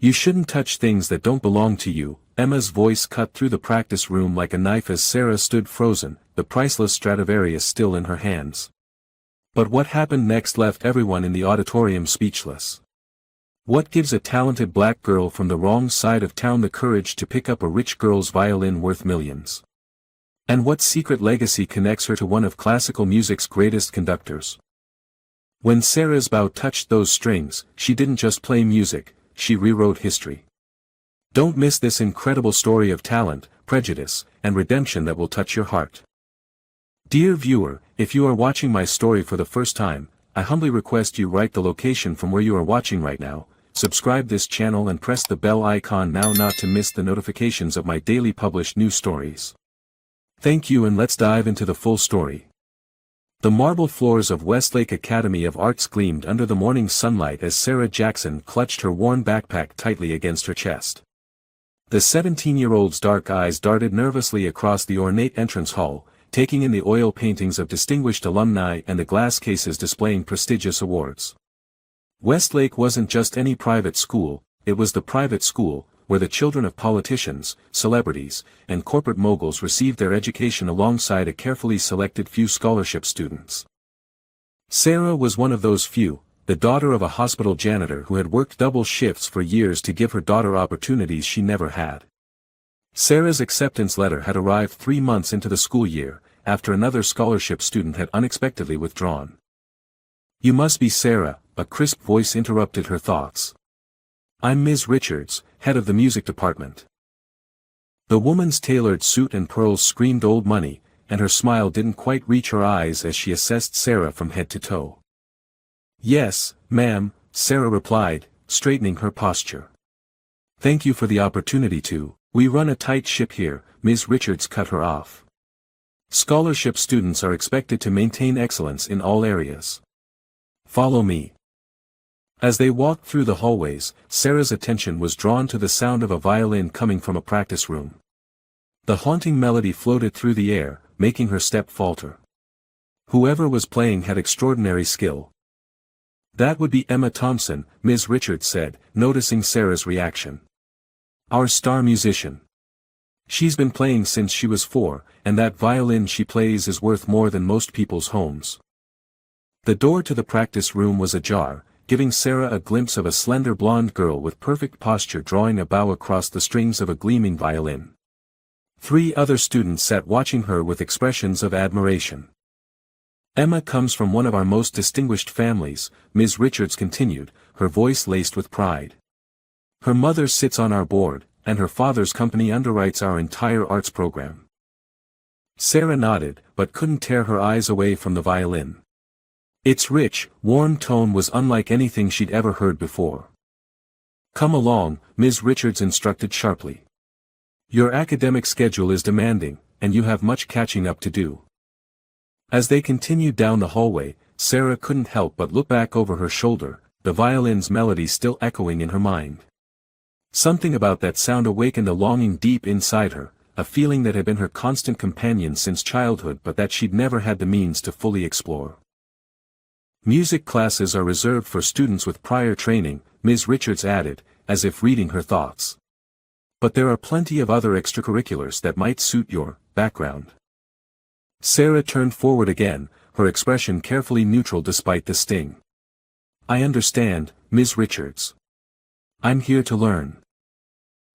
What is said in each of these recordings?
You shouldn't touch things that don't belong to you. Emma's voice cut through the practice room like a knife as Sarah stood frozen, the priceless Stradivarius still in her hands. But what happened next left everyone in the auditorium speechless. What gives a talented black girl from the wrong side of town the courage to pick up a rich girl's violin worth millions? And what secret legacy connects her to one of classical music's greatest conductors? When Sarah's bow touched those strings, she didn't just play music, she rewrote history. Don't miss this incredible story of talent, prejudice, and redemption that will touch your heart. Dear viewer, if you are watching my story for the first time, I humbly request you write the location from where you are watching right now, subscribe this channel and press the bell icon now not to miss the notifications of my daily published new stories. Thank you, and let's dive into the full story. The marble floors of Westlake Academy of Arts gleamed under the morning sunlight as Sarah Jackson clutched her worn backpack tightly against her chest. The 17-year-old's dark eyes darted nervously across the ornate entrance hall, taking in the oil paintings of distinguished alumni and the glass cases displaying prestigious awards. Westlake wasn't just any private school, it was the private school, where the children of politicians, celebrities, and corporate moguls received their education alongside a carefully selected few scholarship students. Sarah was one of those few, the daughter of a hospital janitor who had worked double shifts for years to give her daughter opportunities she never had. Sarah's acceptance letter had arrived 3 months into the school year, after another scholarship student had unexpectedly withdrawn. "You must be Sarah," a crisp voice interrupted her thoughts. "I'm Ms. Richards, head of the music department." The woman's tailored suit and pearls screamed old money, and her smile didn't quite reach her eyes as she assessed Sarah from head to toe. "Yes, ma'am," Sarah replied, straightening her posture. "Thank you for the opportunity to. We run a tight ship here," Ms. Richards cut her off. "Scholarship students are expected to maintain excellence in all areas. Follow me." As they walked through the hallways, Sarah's attention was drawn to the sound of a violin coming from a practice room. The haunting melody floated through the air, making her step falter. Whoever was playing had extraordinary skill. "That would be Emma Thompson," Ms. Richards said, noticing Sarah's reaction. "Our star musician. She's been playing since she was 4, and that violin she plays is worth more than most people's homes." The door to the practice room was ajar, giving Sarah a glimpse of a slender blonde girl with perfect posture drawing a bow across the strings of a gleaming violin. 3 other students sat watching her with expressions of admiration. "Emma comes from one of our most distinguished families," Ms. Richards continued, her voice laced with pride. "Her mother sits on our board, and her father's company underwrites our entire arts program." Sarah nodded, but couldn't tear her eyes away from the violin. Its rich, warm tone was unlike anything she'd ever heard before. "Come along," Ms. Richards instructed sharply. "Your academic schedule is demanding, and you have much catching up to do." As they continued down the hallway, Sarah couldn't help but look back over her shoulder, the violin's melody still echoing in her mind. Something about that sound awakened a longing deep inside her, a feeling that had been her constant companion since childhood but that she'd never had the means to fully explore. "Music classes are reserved for students with prior training," Ms. Richards added, as if reading her thoughts. "But there are plenty of other extracurriculars that might suit your background." Sarah turned forward again, her expression carefully neutral despite the sting. "I understand, Ms. Richards. I'm here to learn."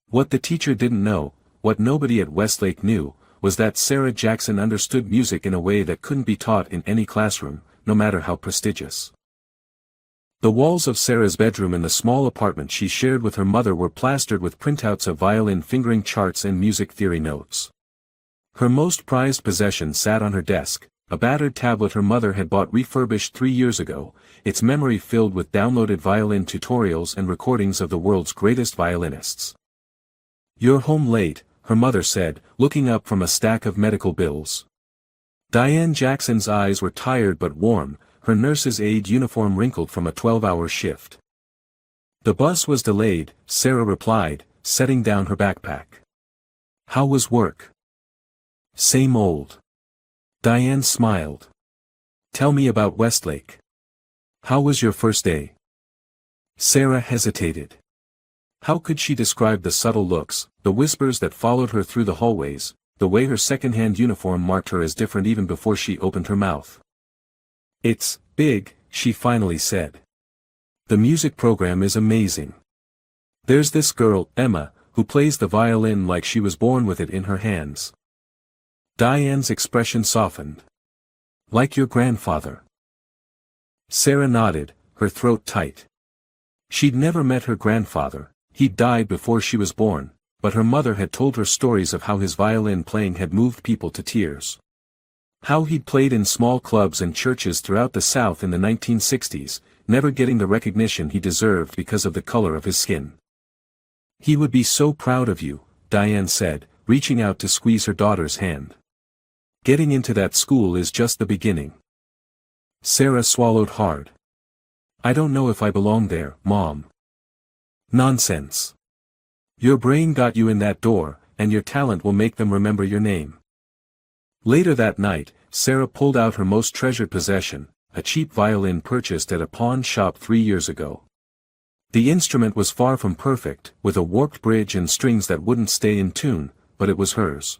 What the teacher didn't know, what nobody at Westlake knew, was that Sarah Jackson understood music in a way that couldn't be taught in any classroom, no matter how prestigious. The walls of Sarah's bedroom in the small apartment she shared with her mother were plastered with printouts of violin fingering charts and music theory notes. Her most prized possession sat on her desk, a battered tablet her mother had bought refurbished 3 years ago, its memory filled with downloaded violin tutorials and recordings of the world's greatest violinists. "You're home late," her mother said, looking up from a stack of medical bills. Diane Jackson's eyes were tired but warm, her nurse's aide uniform wrinkled from a 12-hour shift. "The bus was delayed," Sarah replied, setting down her backpack. "How was work?" "Same old." Diane smiled. "Tell me about Westlake. How was your first day?" Sarah hesitated. How could she describe the subtle looks, the whispers that followed her through the hallways, the way her second-hand uniform marked her as different even before she opened her mouth? "It's big," she finally said. "The music program is amazing. There's this girl, Emma, who plays the violin like she was born with it in her hands." Diane's expression softened. "Like your grandfather?" Sarah nodded, her throat tight. She'd never met her grandfather. He'd died before she was born, but her mother had told her stories of how his violin playing had moved people to tears. How he'd played in small clubs and churches throughout the South in the 1960s, never getting the recognition he deserved because of the color of his skin. "He would be so proud of you," Diane said, reaching out to squeeze her daughter's hand. "Getting into that school is just the beginning." Sarah swallowed hard. "I don't know if I belong there, Mom." "Nonsense. Your brain got you in that door, and your talent will make them remember your name." Later that night, Sarah pulled out her most treasured possession, a cheap violin purchased at a pawn shop 3 years ago. The instrument was far from perfect, with a warped bridge and strings that wouldn't stay in tune, but it was hers.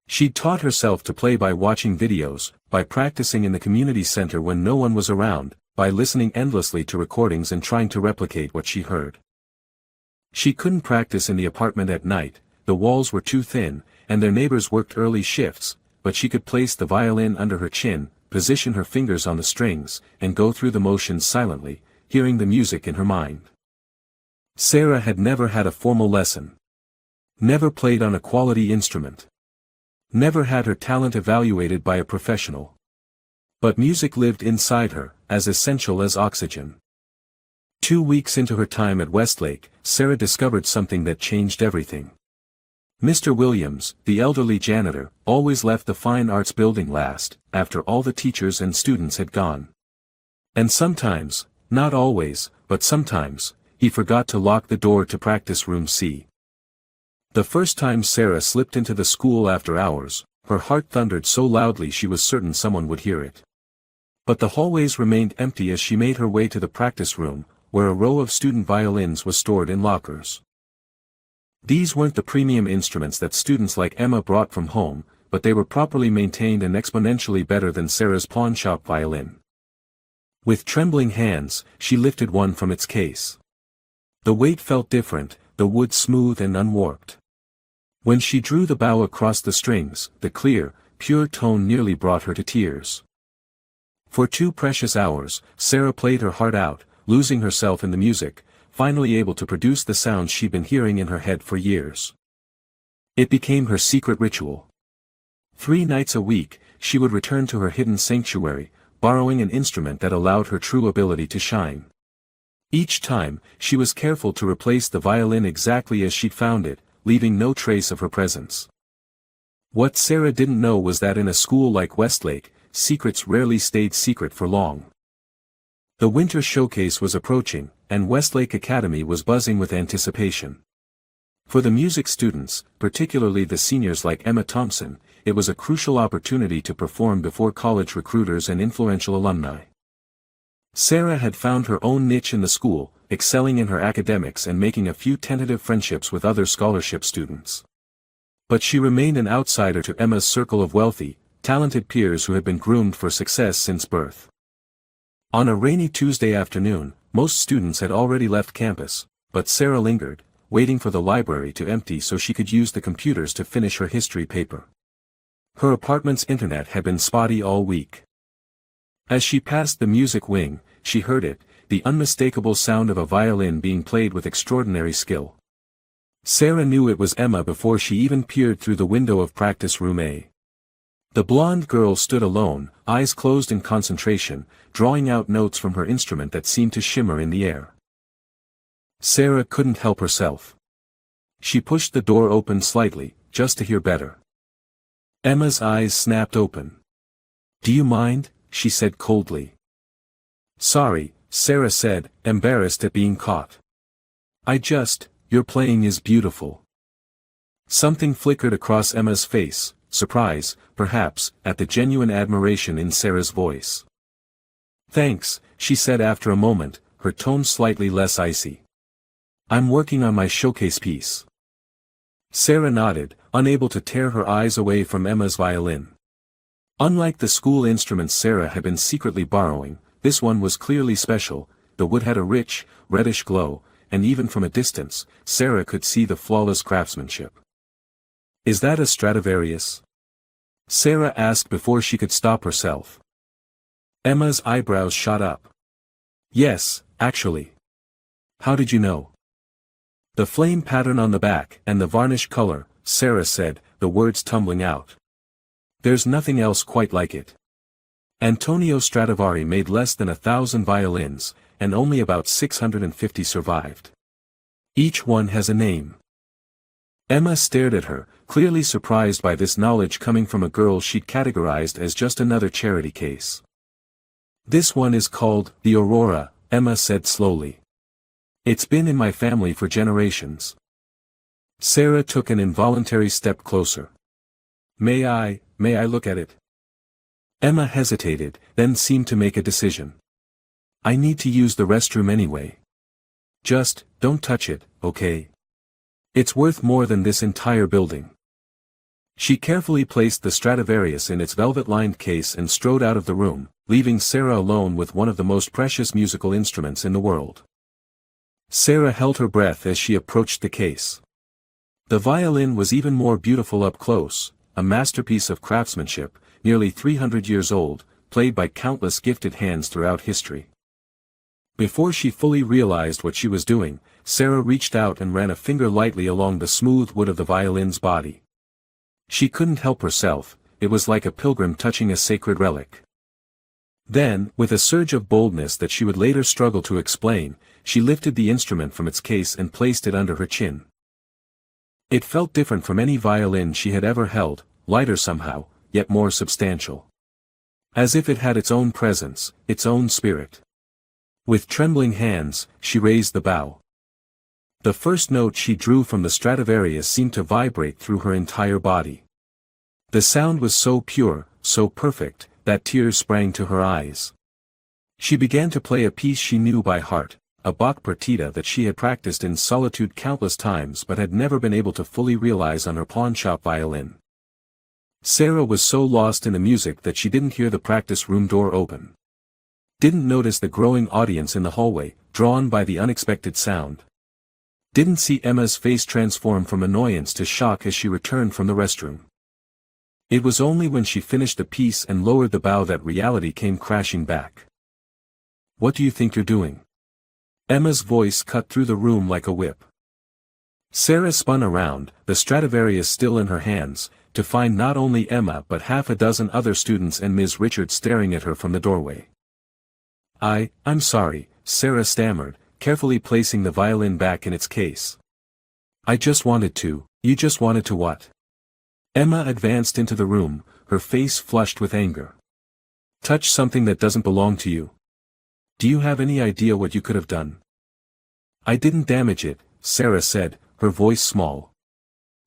She'd taught herself to play by watching videos, by practicing in the community center when no one was around, by listening endlessly to recordings and trying to replicate what she heard. She couldn't practice in the apartment at night, the walls were too thin, and their neighbors worked early shifts, but she could place the violin under her chin, position her fingers on the strings, and go through the motions silently, hearing the music in her mind. Sarah had never had a formal lesson. Never played on a quality instrument. Never had her talent evaluated by a professional. But music lived inside her, as essential as oxygen. 2 weeks into her time at Westlake, Sarah discovered something that changed everything. Mr. Williams, the elderly janitor, always left the fine arts building last, after all the teachers and students had gone. And sometimes, not always, but sometimes, he forgot to lock the door to practice room C. The first time Sarah slipped into the school after hours, her heart thundered so loudly she was certain someone would hear it. But the hallways remained empty as she made her way to the practice room, where a row of student violins was stored in lockers. These weren't the premium instruments that students like Emma brought from home, but they were properly maintained and exponentially better than Sarah's pawnshop violin. With trembling hands, she lifted one from its case. The weight felt different, the wood smooth and unwarped. When she drew the bow across the strings, the clear, pure tone nearly brought her to tears. For 2 precious hours, Sarah played her heart out, losing herself in the music, finally able to produce the sounds she'd been hearing in her head for years. It became her secret ritual. 3 nights a week, she would return to her hidden sanctuary, borrowing an instrument that allowed her true ability to shine. Each time, she was careful to replace the violin exactly as she'd found it, leaving no trace of her presence. What Sarah didn't know was that in a school like Westlake, secrets rarely stayed secret for long. The winter showcase was approaching, and Westlake Academy was buzzing with anticipation. For the music students, particularly the seniors like Emma Thompson, it was a crucial opportunity to perform before college recruiters and influential alumni. Sarah had found her own niche in the school, excelling in her academics and making a few tentative friendships with other scholarship students. But she remained an outsider to Emma's circle of wealthy, talented peers who had been groomed for success since birth. On a rainy Tuesday afternoon, most students had already left campus, but Sarah lingered, waiting for the library to empty so she could use the computers to finish her history paper. Her apartment's internet had been spotty all week. As she passed the music wing, she heard it, the unmistakable sound of a violin being played with extraordinary skill. Sarah knew it was Emma before she even peered through the window of practice room A. The blonde girl stood alone, eyes closed in concentration, drawing out notes from her instrument that seemed to shimmer in the air. Sarah couldn't help herself. She pushed the door open slightly, just to hear better. Emma's eyes snapped open. "Do you mind?" she said coldly. "Sorry," Sarah said, embarrassed at being caught. Your playing is beautiful." Something flickered across Emma's face, surprise, perhaps, at the genuine admiration in Sarah's voice. "Thanks," she said after a moment, her tone slightly less icy. I'm working on my showcase piece. Sarah nodded, unable to tear her eyes away from Emma's violin. Unlike the school instruments Sarah had been secretly borrowing, this one was clearly special. The wood had a rich, reddish glow, and even from a distance, Sarah could see the flawless craftsmanship. "Is that a Stradivarius?" Sarah asked before she could stop herself. Emma's eyebrows shot up. "Yes, actually." "How did you know?" "The flame pattern on the back and the varnish color," Sarah said, the words tumbling out. "There's nothing else quite like it." Antonio Stradivari made less than 1,000 violins, and only about 650 survived. Each one has a name. Emma stared at her, clearly surprised by this knowledge coming from a girl she'd categorized as just another charity case. "This one is called the Aurora," Emma said slowly. "It's been in my family for generations." Sarah took an involuntary step closer. May I look at it?" Emma hesitated, then seemed to make a decision. "I need to use the restroom anyway. Just, don't touch it, okay? It's worth more than this entire building." She carefully placed the Stradivarius in its velvet-lined case and strode out of the room, leaving Sarah alone with one of the most precious musical instruments in the world. Sarah held her breath as she approached the case. The violin was even more beautiful up close, a masterpiece of craftsmanship, nearly 300 years old, played by countless gifted hands throughout history. Before she fully realized what she was doing, Sarah reached out and ran a finger lightly along the smooth wood of the violin's body. She couldn't help herself, it was like a pilgrim touching a sacred relic. Then, with a surge of boldness that she would later struggle to explain, she lifted the instrument from its case and placed it under her chin. It felt different from any violin she had ever held, lighter somehow, yet more substantial. As if it had its own presence, its own spirit. With trembling hands, she raised the bow. The first note she drew from the Stradivarius seemed to vibrate through her entire body. The sound was so pure, so perfect, that tears sprang to her eyes. She began to play a piece she knew by heart, a Bach partita that she had practiced in solitude countless times but had never been able to fully realize on her pawnshop violin. Sarah was so lost in the music that she didn't hear the practice room door open. Didn't notice the growing audience in the hallway, drawn by the unexpected sound. Didn't see Emma's face transform from annoyance to shock as she returned from the restroom. It was only when she finished the piece and lowered the bow that reality came crashing back. "What do you think you're doing?" Emma's voice cut through the room like a whip. Sarah spun around, the Stradivarius still in her hands, to find not only Emma but half a dozen other students and Ms. Richards staring at her from the doorway. I'm sorry," Sarah stammered, carefully placing the violin back in its case. "I just wanted to." "You just wanted to what?" Emma advanced into the room, her face flushed with anger. "Touch something that doesn't belong to you. Do you have any idea what you could have done?" "I didn't damage it," Sarah said, her voice small.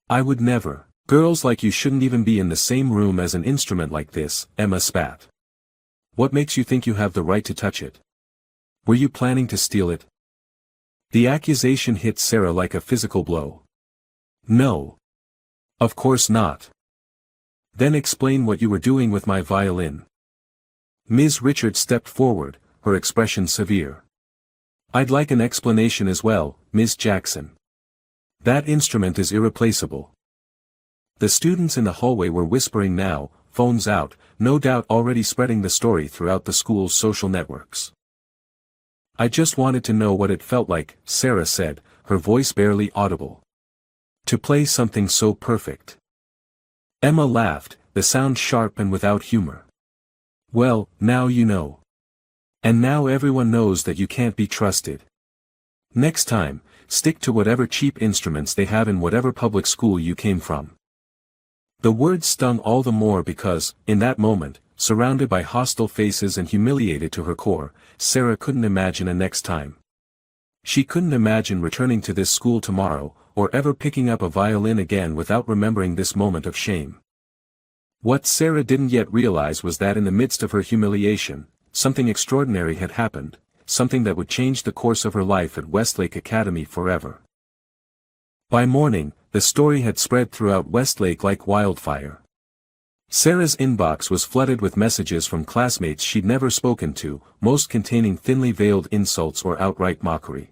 "I would never. Girls like you shouldn't even be in the same room as an instrument like this," Emma spat. "What makes you think you have the right to touch it? Were you planning to steal it?" The accusation hit Sarah like a physical blow. "No. Of course not." "Then explain what you were doing with my violin." Ms. Richards stepped forward, her expression severe. "I'd like an explanation as well, Ms. Jackson. That instrument is irreplaceable." The students in the hallway were whispering now, phones out, no doubt already spreading the story throughout the school's social networks. "I just wanted to know what it felt like," Sarah said, her voice barely audible. "To play something so perfect." Emma laughed, the sound sharp and without humor. "Well, now you know. And now everyone knows that you can't be trusted. Next time, stick to whatever cheap instruments they have in whatever public school you came from." The words stung all the more because, in that moment, surrounded by hostile faces and humiliated to her core, Sarah couldn't imagine a next time. She couldn't imagine returning to this school tomorrow, or ever picking up a violin again without remembering this moment of shame. What Sarah didn't yet realize was that in the midst of her humiliation, something extraordinary had happened. something that would change the course of her life at Westlake Academy forever. By morning, the story had spread throughout Westlake like wildfire. Sarah's inbox was flooded with messages from classmates she'd never spoken to, most containing thinly veiled insults or outright mockery.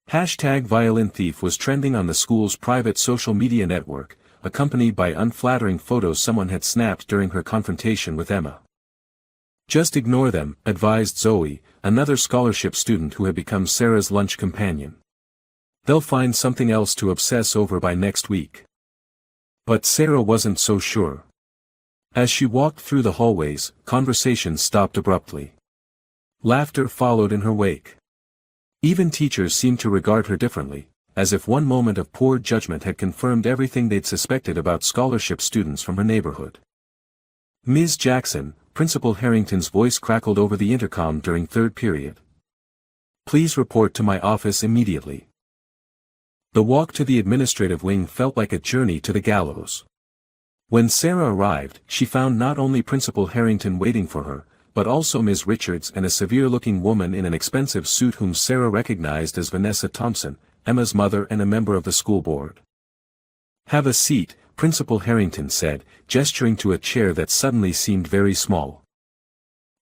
#Violin Thief was trending on the school's private social media network, accompanied by unflattering photos someone had snapped during her confrontation with Emma. "Just ignore them," advised Zoe, another scholarship student who had become Sarah's lunch companion. "They'll find something else to obsess over by next week." But Sarah wasn't so sure. As she walked through the hallways, conversations stopped abruptly. Laughter followed in her wake. Even teachers seemed to regard her differently, as if one moment of poor judgment had confirmed everything they'd suspected about scholarship students from her neighborhood. "Ms. Jackson," Principal Harrington's voice crackled over the intercom during third period. "Please report to my office immediately." The walk to the administrative wing felt like a journey to the gallows. When Sarah arrived, she found not only Principal Harrington waiting for her, but also Ms. Richards and a severe-looking woman in an expensive suit whom Sarah recognized as Vanessa Thompson, Emma's mother and a member of the school board. "Have a seat," Principal Harrington said, gesturing to a chair that suddenly seemed very small.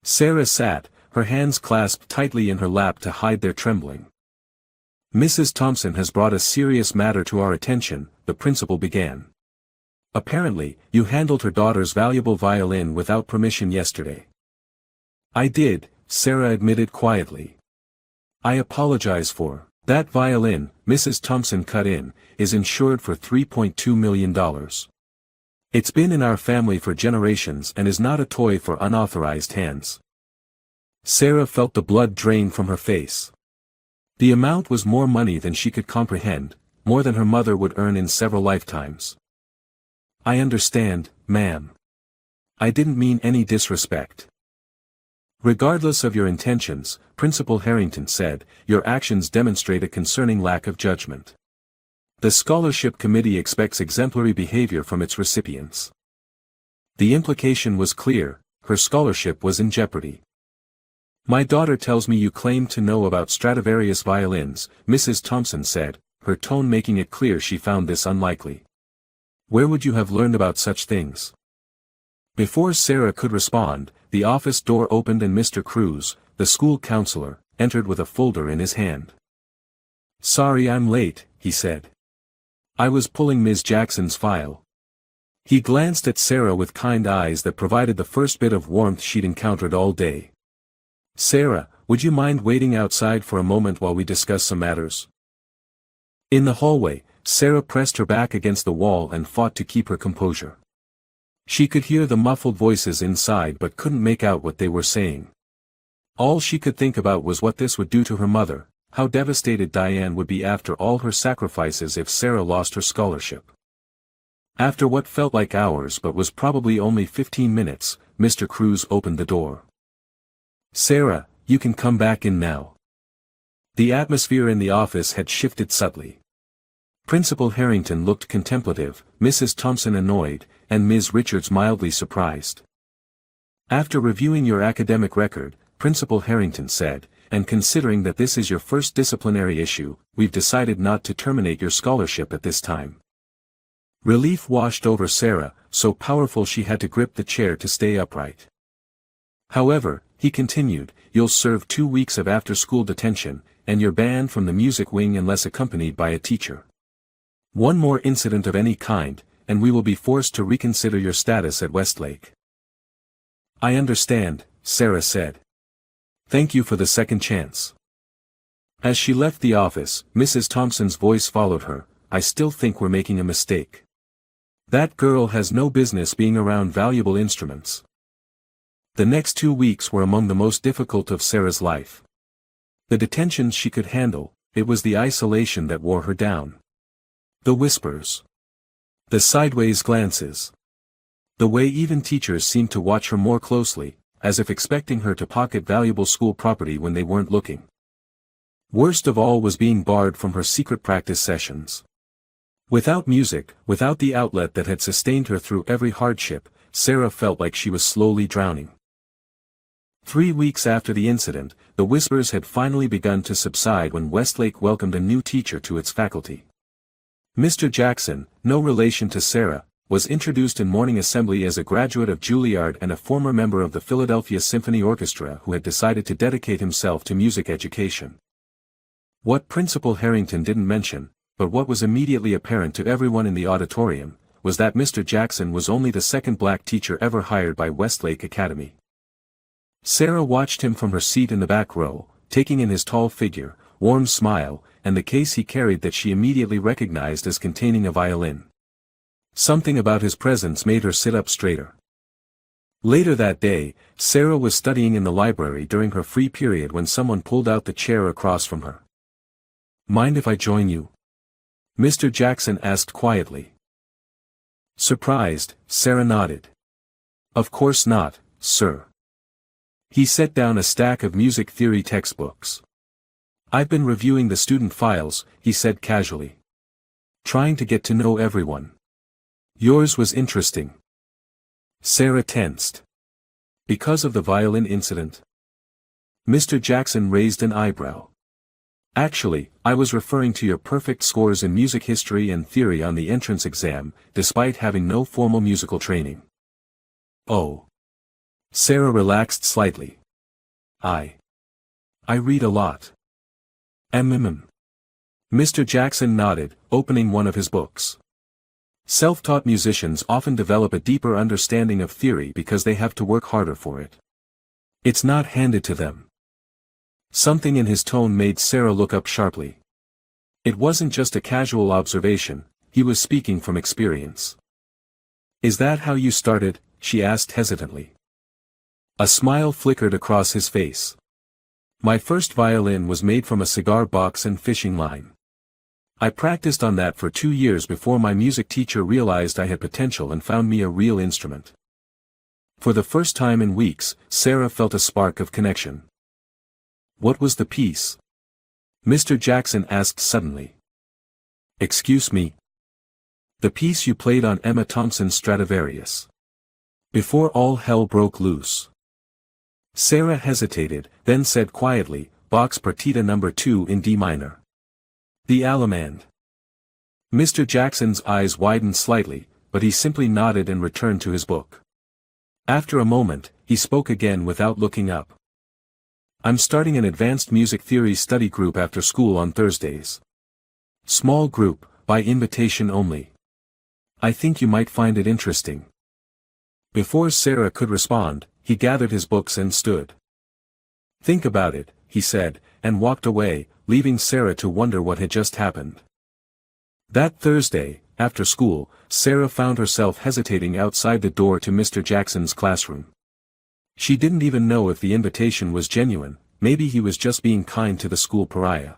Sarah sat, her hands clasped tightly in her lap to hide their trembling. "Mrs. Thompson has brought a serious matter to our attention," the principal began. "Apparently, you handled her daughter's valuable violin without permission yesterday." "I did," Sarah admitted quietly. "I apologize for that violin," Mrs. Thompson cut in, "is insured for $3.2 million. It's been in our family for generations and is not a toy for unauthorized hands." Sarah felt the blood drain from her face. The amount was more money than she could comprehend, more than her mother would earn in several lifetimes. "I understand, ma'am. I didn't mean any disrespect." "Regardless of your intentions," Principal Harrington said, "your actions demonstrate a concerning lack of judgment. The scholarship committee expects exemplary behavior from its recipients." The implication was clear: her scholarship was in jeopardy. "My daughter tells me you claim to know about Stradivarius violins," Mrs. Thompson said, her tone making it clear she found this unlikely. "Where would you have learned about such things?" Before Sarah could respond, the office door opened and Mr. Cruz, the school counselor, entered with a folder in his hand. "Sorry I'm late," he said. "I was pulling Ms. Jackson's file." He glanced at Sarah with kind eyes that provided the first bit of warmth she'd encountered all day. "Sarah, would you mind waiting outside for a moment while we discuss some matters?" In the hallway, Sarah pressed her back against the wall and fought to keep her composure. She could hear the muffled voices inside but couldn't make out what they were saying. All she could think about was what this would do to her mother, how devastated Diane would be after all her sacrifices if Sarah lost her scholarship. After what felt like hours but was probably only 15 minutes, Mr. Cruz opened the door. "Sarah, you can come back in now." The atmosphere in the office had shifted subtly. Principal Harrington looked contemplative, Mrs. Thompson annoyed, and Ms. Richards mildly surprised. "After reviewing your academic record," Principal Harrington said, "and considering that this is your first disciplinary issue, we've decided not to terminate your scholarship at this time." Relief washed over Sarah, so powerful she had to grip the chair to stay upright. "However," he continued, "you'll serve 2 weeks of after-school detention, and you're banned from the music wing unless accompanied by a teacher. One more incident of any kind, and we will be forced to reconsider your status at Westlake." "I understand," Sarah said. "Thank you for the second chance." As she left the office, Mrs. Thompson's voice followed her, "I still think we're making a mistake. That girl has no business being around valuable instruments." The next 2 weeks were among the most difficult of Sarah's life. The detentions she could handle, it was the isolation that wore her down. The whispers. The sideways glances. The way even teachers seemed to watch her more closely, as if expecting her to pocket valuable school property when they weren't looking. Worst of all was being barred from her secret practice sessions. Without music, without the outlet that had sustained her through every hardship, Sarah felt like she was slowly drowning. 3 weeks after the incident, the whispers had finally begun to subside when Westlake welcomed a new teacher to its faculty. Mr. Jackson, no relation to Sarah, was introduced in morning assembly as a graduate of Juilliard and a former member of the Philadelphia Symphony Orchestra who had decided to dedicate himself to music education. What Principal Harrington didn't mention, but what was immediately apparent to everyone in the auditorium, was that Mr. Jackson was only the second black teacher ever hired by Westlake Academy. Sarah watched him from her seat in the back row, taking in his tall figure, warm smile, and the case he carried that she immediately recognized as containing a violin. Something about his presence made her sit up straighter. Later that day, Sarah was studying in the library during her free period when someone pulled out the chair across from her. "Mind if I join you?" Mr. Jackson asked quietly. Surprised, Sarah nodded. "Of course not, sir." He set down a stack of music theory textbooks. "I've been reviewing the student files," he said casually. "Trying to get to know everyone. Yours was interesting." Sarah tensed. "Because of the violin incident?" Mr. Jackson raised an eyebrow. "Actually, I was referring to your perfect scores in music history and theory on the entrance exam, despite having no formal musical training." "Oh." Sarah relaxed slightly. I read a lot." Mr. Jackson nodded, opening one of his books. Self-taught musicians often develop a deeper understanding of theory because they have to work harder for it. It's not handed to them. Something in his tone made Sarah look up sharply. It wasn't just a casual observation, he was speaking from experience. "Is that how you started?" she asked hesitantly. A smile flickered across his face. "My first violin was made from a cigar box and fishing line. I practiced on that for 2 years before my music teacher realized I had potential and found me a real instrument." For the first time in weeks, Sarah felt a spark of connection. "What was the piece?" Mr. Jackson asked suddenly. "Excuse me?" "The piece you played on Emma Thompson's Stradivarius. Before all hell broke loose." Sarah hesitated, then said quietly, "Bach's Partita No. 2 in D minor. The Allemande." Mr. Jackson's eyes widened slightly, but he simply nodded and returned to his book. After a moment, he spoke again without looking up. "I'm starting an advanced music theory study group after school on Thursdays. Small group, by invitation only. I think you might find it interesting." Before Sarah could respond, he gathered his books and stood. "Think about it," he said, and walked away, leaving Sarah to wonder what had just happened. That Thursday, after school, Sarah found herself hesitating outside the door to Mr. Jackson's classroom. She didn't even know if the invitation was genuine, maybe he was just being kind to the school pariah.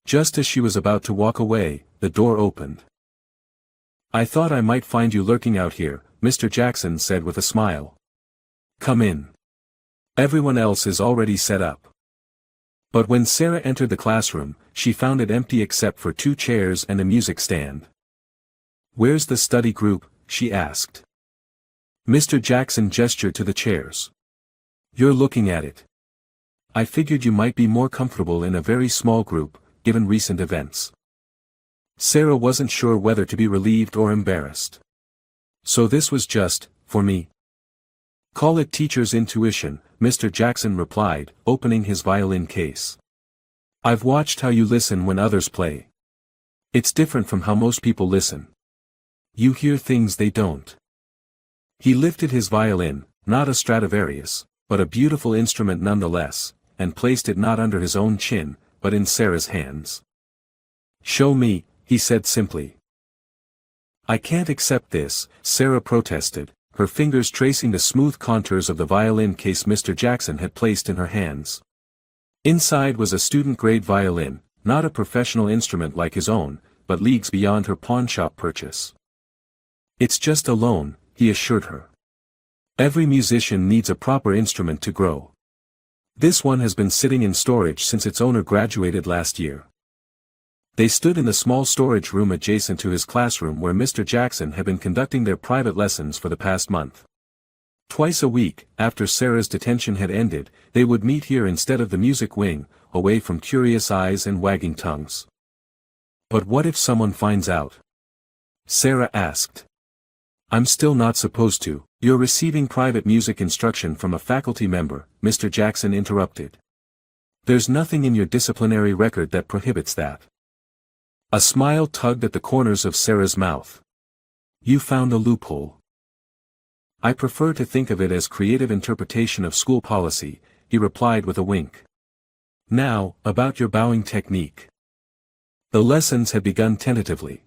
Just as she was about to walk away, the door opened. "I thought I might find you lurking out here," Mr. Jackson said with a smile. "Come in. Everyone else is already set up." But when Sarah entered the classroom, she found it empty except for 2 chairs and a music stand. "Where's the study group?" she asked. Mr. Jackson gestured to the chairs. "You're looking at it. I figured you might be more comfortable in a very small group, given recent events." Sarah wasn't sure whether to be relieved or embarrassed. "So this was just, for me?" "Call it teacher's intuition," Mr. Jackson replied, opening his violin case. "I've watched how you listen when others play. It's different from how most people listen. You hear things they don't." He lifted his violin, not a Stradivarius, but a beautiful instrument nonetheless, and placed it not under his own chin, but in Sarah's hands. "Show me," he said simply. "I can't accept this," Sarah protested, her fingers tracing the smooth contours of the violin case Mr. Jackson had placed in her hands. Inside was a student-grade violin, not a professional instrument like his own, but leagues beyond her pawnshop purchase. "It's just a loan," he assured her. "Every musician needs a proper instrument to grow. This one has been sitting in storage since its owner graduated last year." They stood in the small storage room adjacent to his classroom where Mr. Jackson had been conducting their private lessons for the past month. Twice a week, after Sarah's detention had ended, they would meet here instead of the music wing, away from curious eyes and wagging tongues. But what if someone finds out? Sarah asked. I'm still not supposed to. You're receiving private music instruction from a faculty member, Mr. Jackson interrupted. There's nothing in your disciplinary record that prohibits that. A smile tugged at the corners of Sarah's mouth. You found a loophole. I prefer to think of it as creative interpretation of school policy, he replied with a wink. Now, about your bowing technique. The lessons had begun tentatively.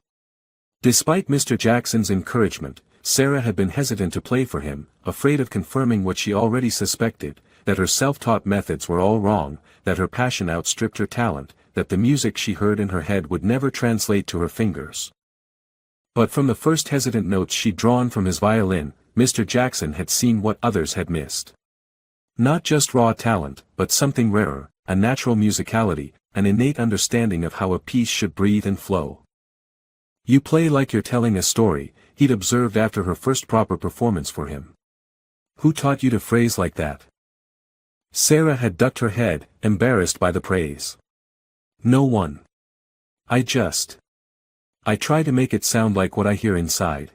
Despite Mr. Jackson's encouragement, Sarah had been hesitant to play for him, afraid of confirming what she already suspected, that her self-taught methods were all wrong, that her passion outstripped her talent, that the music she heard in her head would never translate to her fingers. But from the first hesitant notes she'd drawn from his violin, Mr. Jackson had seen what others had missed. Not just raw talent, but something rarer, a natural musicality, an innate understanding of how a piece should breathe and flow. You play like you're telling a story, he'd observed after her first proper performance for him. Who taught you to phrase like that? Sarah had ducked her head, embarrassed by the praise. No one. I try to make it sound like what I hear inside.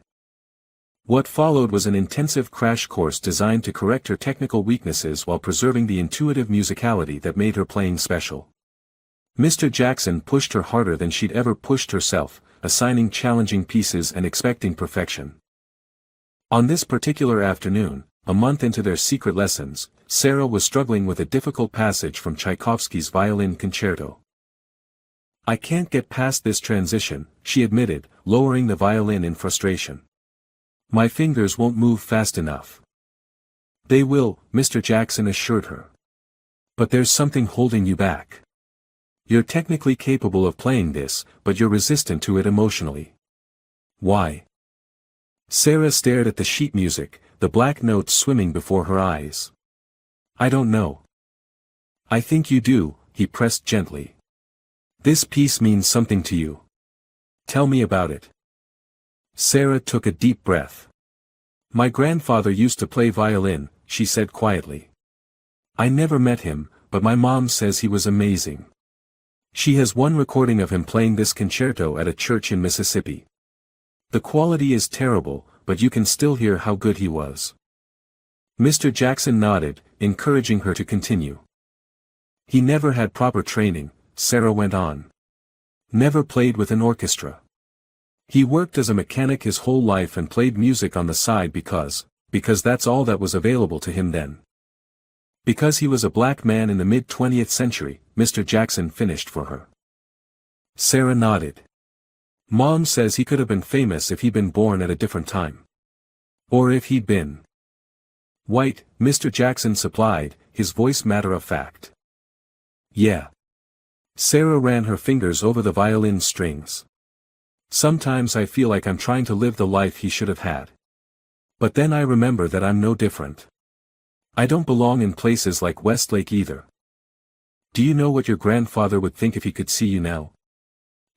What followed was an intensive crash course designed to correct her technical weaknesses while preserving the intuitive musicality that made her playing special. Mr. Jackson pushed her harder than she'd ever pushed herself, assigning challenging pieces and expecting perfection. On this particular afternoon, a month into their secret lessons, Sarah was struggling with a difficult passage from Tchaikovsky's Violin Concerto. I can't get past this transition, she admitted, lowering the violin in frustration. My fingers won't move fast enough. They will, Mr. Jackson assured her. But there's something holding you back. You're technically capable of playing this, but you're resistant to it emotionally. Why? Sarah stared at the sheet music, the black notes swimming before her eyes. I don't know. I think you do, he pressed gently. This piece means something to you. Tell me about it. Sarah took a deep breath. My grandfather used to play violin, she said quietly. I never met him, but my mom says he was amazing. She has one recording of him playing this concerto at a church in Mississippi. The quality is terrible, but you can still hear how good he was. Mr. Jackson nodded, encouraging her to continue. He never had proper training, Sarah went on. Never played with an orchestra. He worked as a mechanic his whole life and played music on the side because that's all that was available to him then. Because he was a black man in the mid-20th century, Mr. Jackson finished for her. Sarah nodded. Mom says he could have been famous if he'd been born at a different time. Or if he'd been white, Mr. Jackson supplied, his voice matter-of-fact. Yeah. Sarah ran her fingers over the violin strings. Sometimes I feel like I'm trying to live the life he should have had. But then I remember that I'm no different. I don't belong in places like Westlake either. Do you know what your grandfather would think if he could see you now?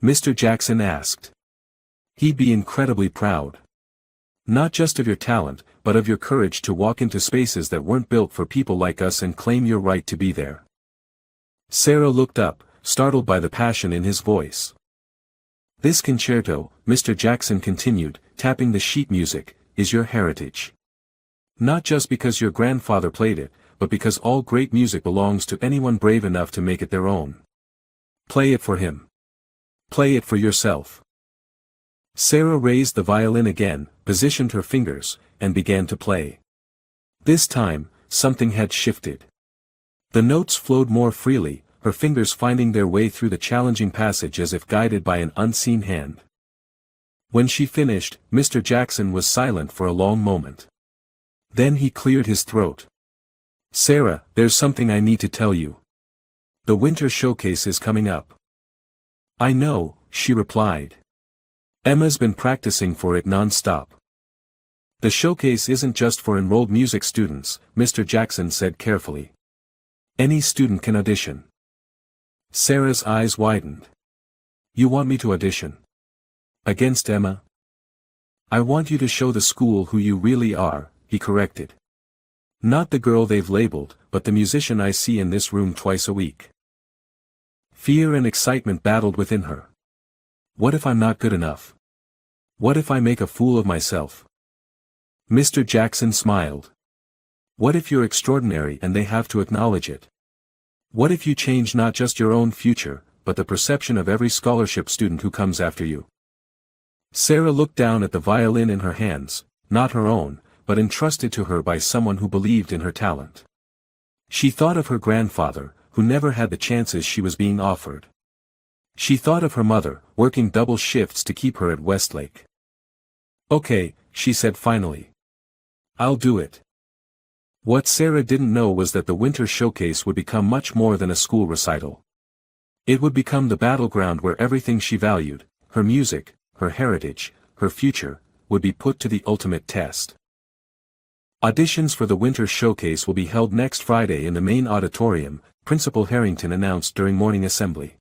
Mr. Jackson asked. He'd be incredibly proud. Not just of your talent, but of your courage to walk into spaces that weren't built for people like us and claim your right to be there. Sarah looked up, startled by the passion in his voice. This concerto, Mr. Jackson continued, tapping the sheet music, is your heritage. Not just because your grandfather played it, but because all great music belongs to anyone brave enough to make it their own. Play it for him. Play it for yourself. Sarah raised the violin again, positioned her fingers, and began to play. This time, something had shifted. The notes flowed more freely, her fingers finding their way through the challenging passage as if guided by an unseen hand. When she finished, Mr. Jackson was silent for a long moment. Then he cleared his throat. Sarah, there's something I need to tell you. The winter showcase is coming up. I know, she replied. Emma's been practicing for it non-stop. The showcase isn't just for enrolled music students, Mr. Jackson said carefully. Any student can audition. Sarah's eyes widened. You want me to audition? Against Emma? I want you to show the school who you really are, he corrected. Not the girl they've labeled, but the musician I see in this room twice a week. Fear and excitement battled within her. What if I'm not good enough? What if I make a fool of myself? Mr. Jackson smiled. What if you're extraordinary and they have to acknowledge it? What if you change not just your own future, but the perception of every scholarship student who comes after you? Sarah looked down at the violin in her hands, not her own, but entrusted to her by someone who believed in her talent. She thought of her grandfather, who never had the chances she was being offered. She thought of her mother, working double shifts to keep her at Westlake. Okay, she said finally. I'll do it. What Sarah didn't know was that the winter showcase would become much more than a school recital. It would become the battleground where everything she valued, her music, her heritage, her future, would be put to the ultimate test. Auditions for the winter showcase will be held next Friday in the main auditorium, Principal Harrington announced during morning assembly.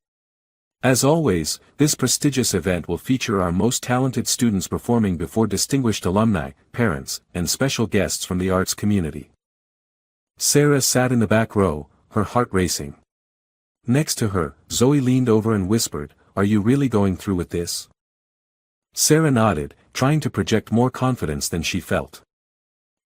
As always, this prestigious event will feature our most talented students performing before distinguished alumni, parents, and special guests from the arts community. Sarah sat in the back row, her heart racing. Next to her, Zoe leaned over and whispered, "Are you really going through with this?" Sarah nodded, trying to project more confidence than she felt.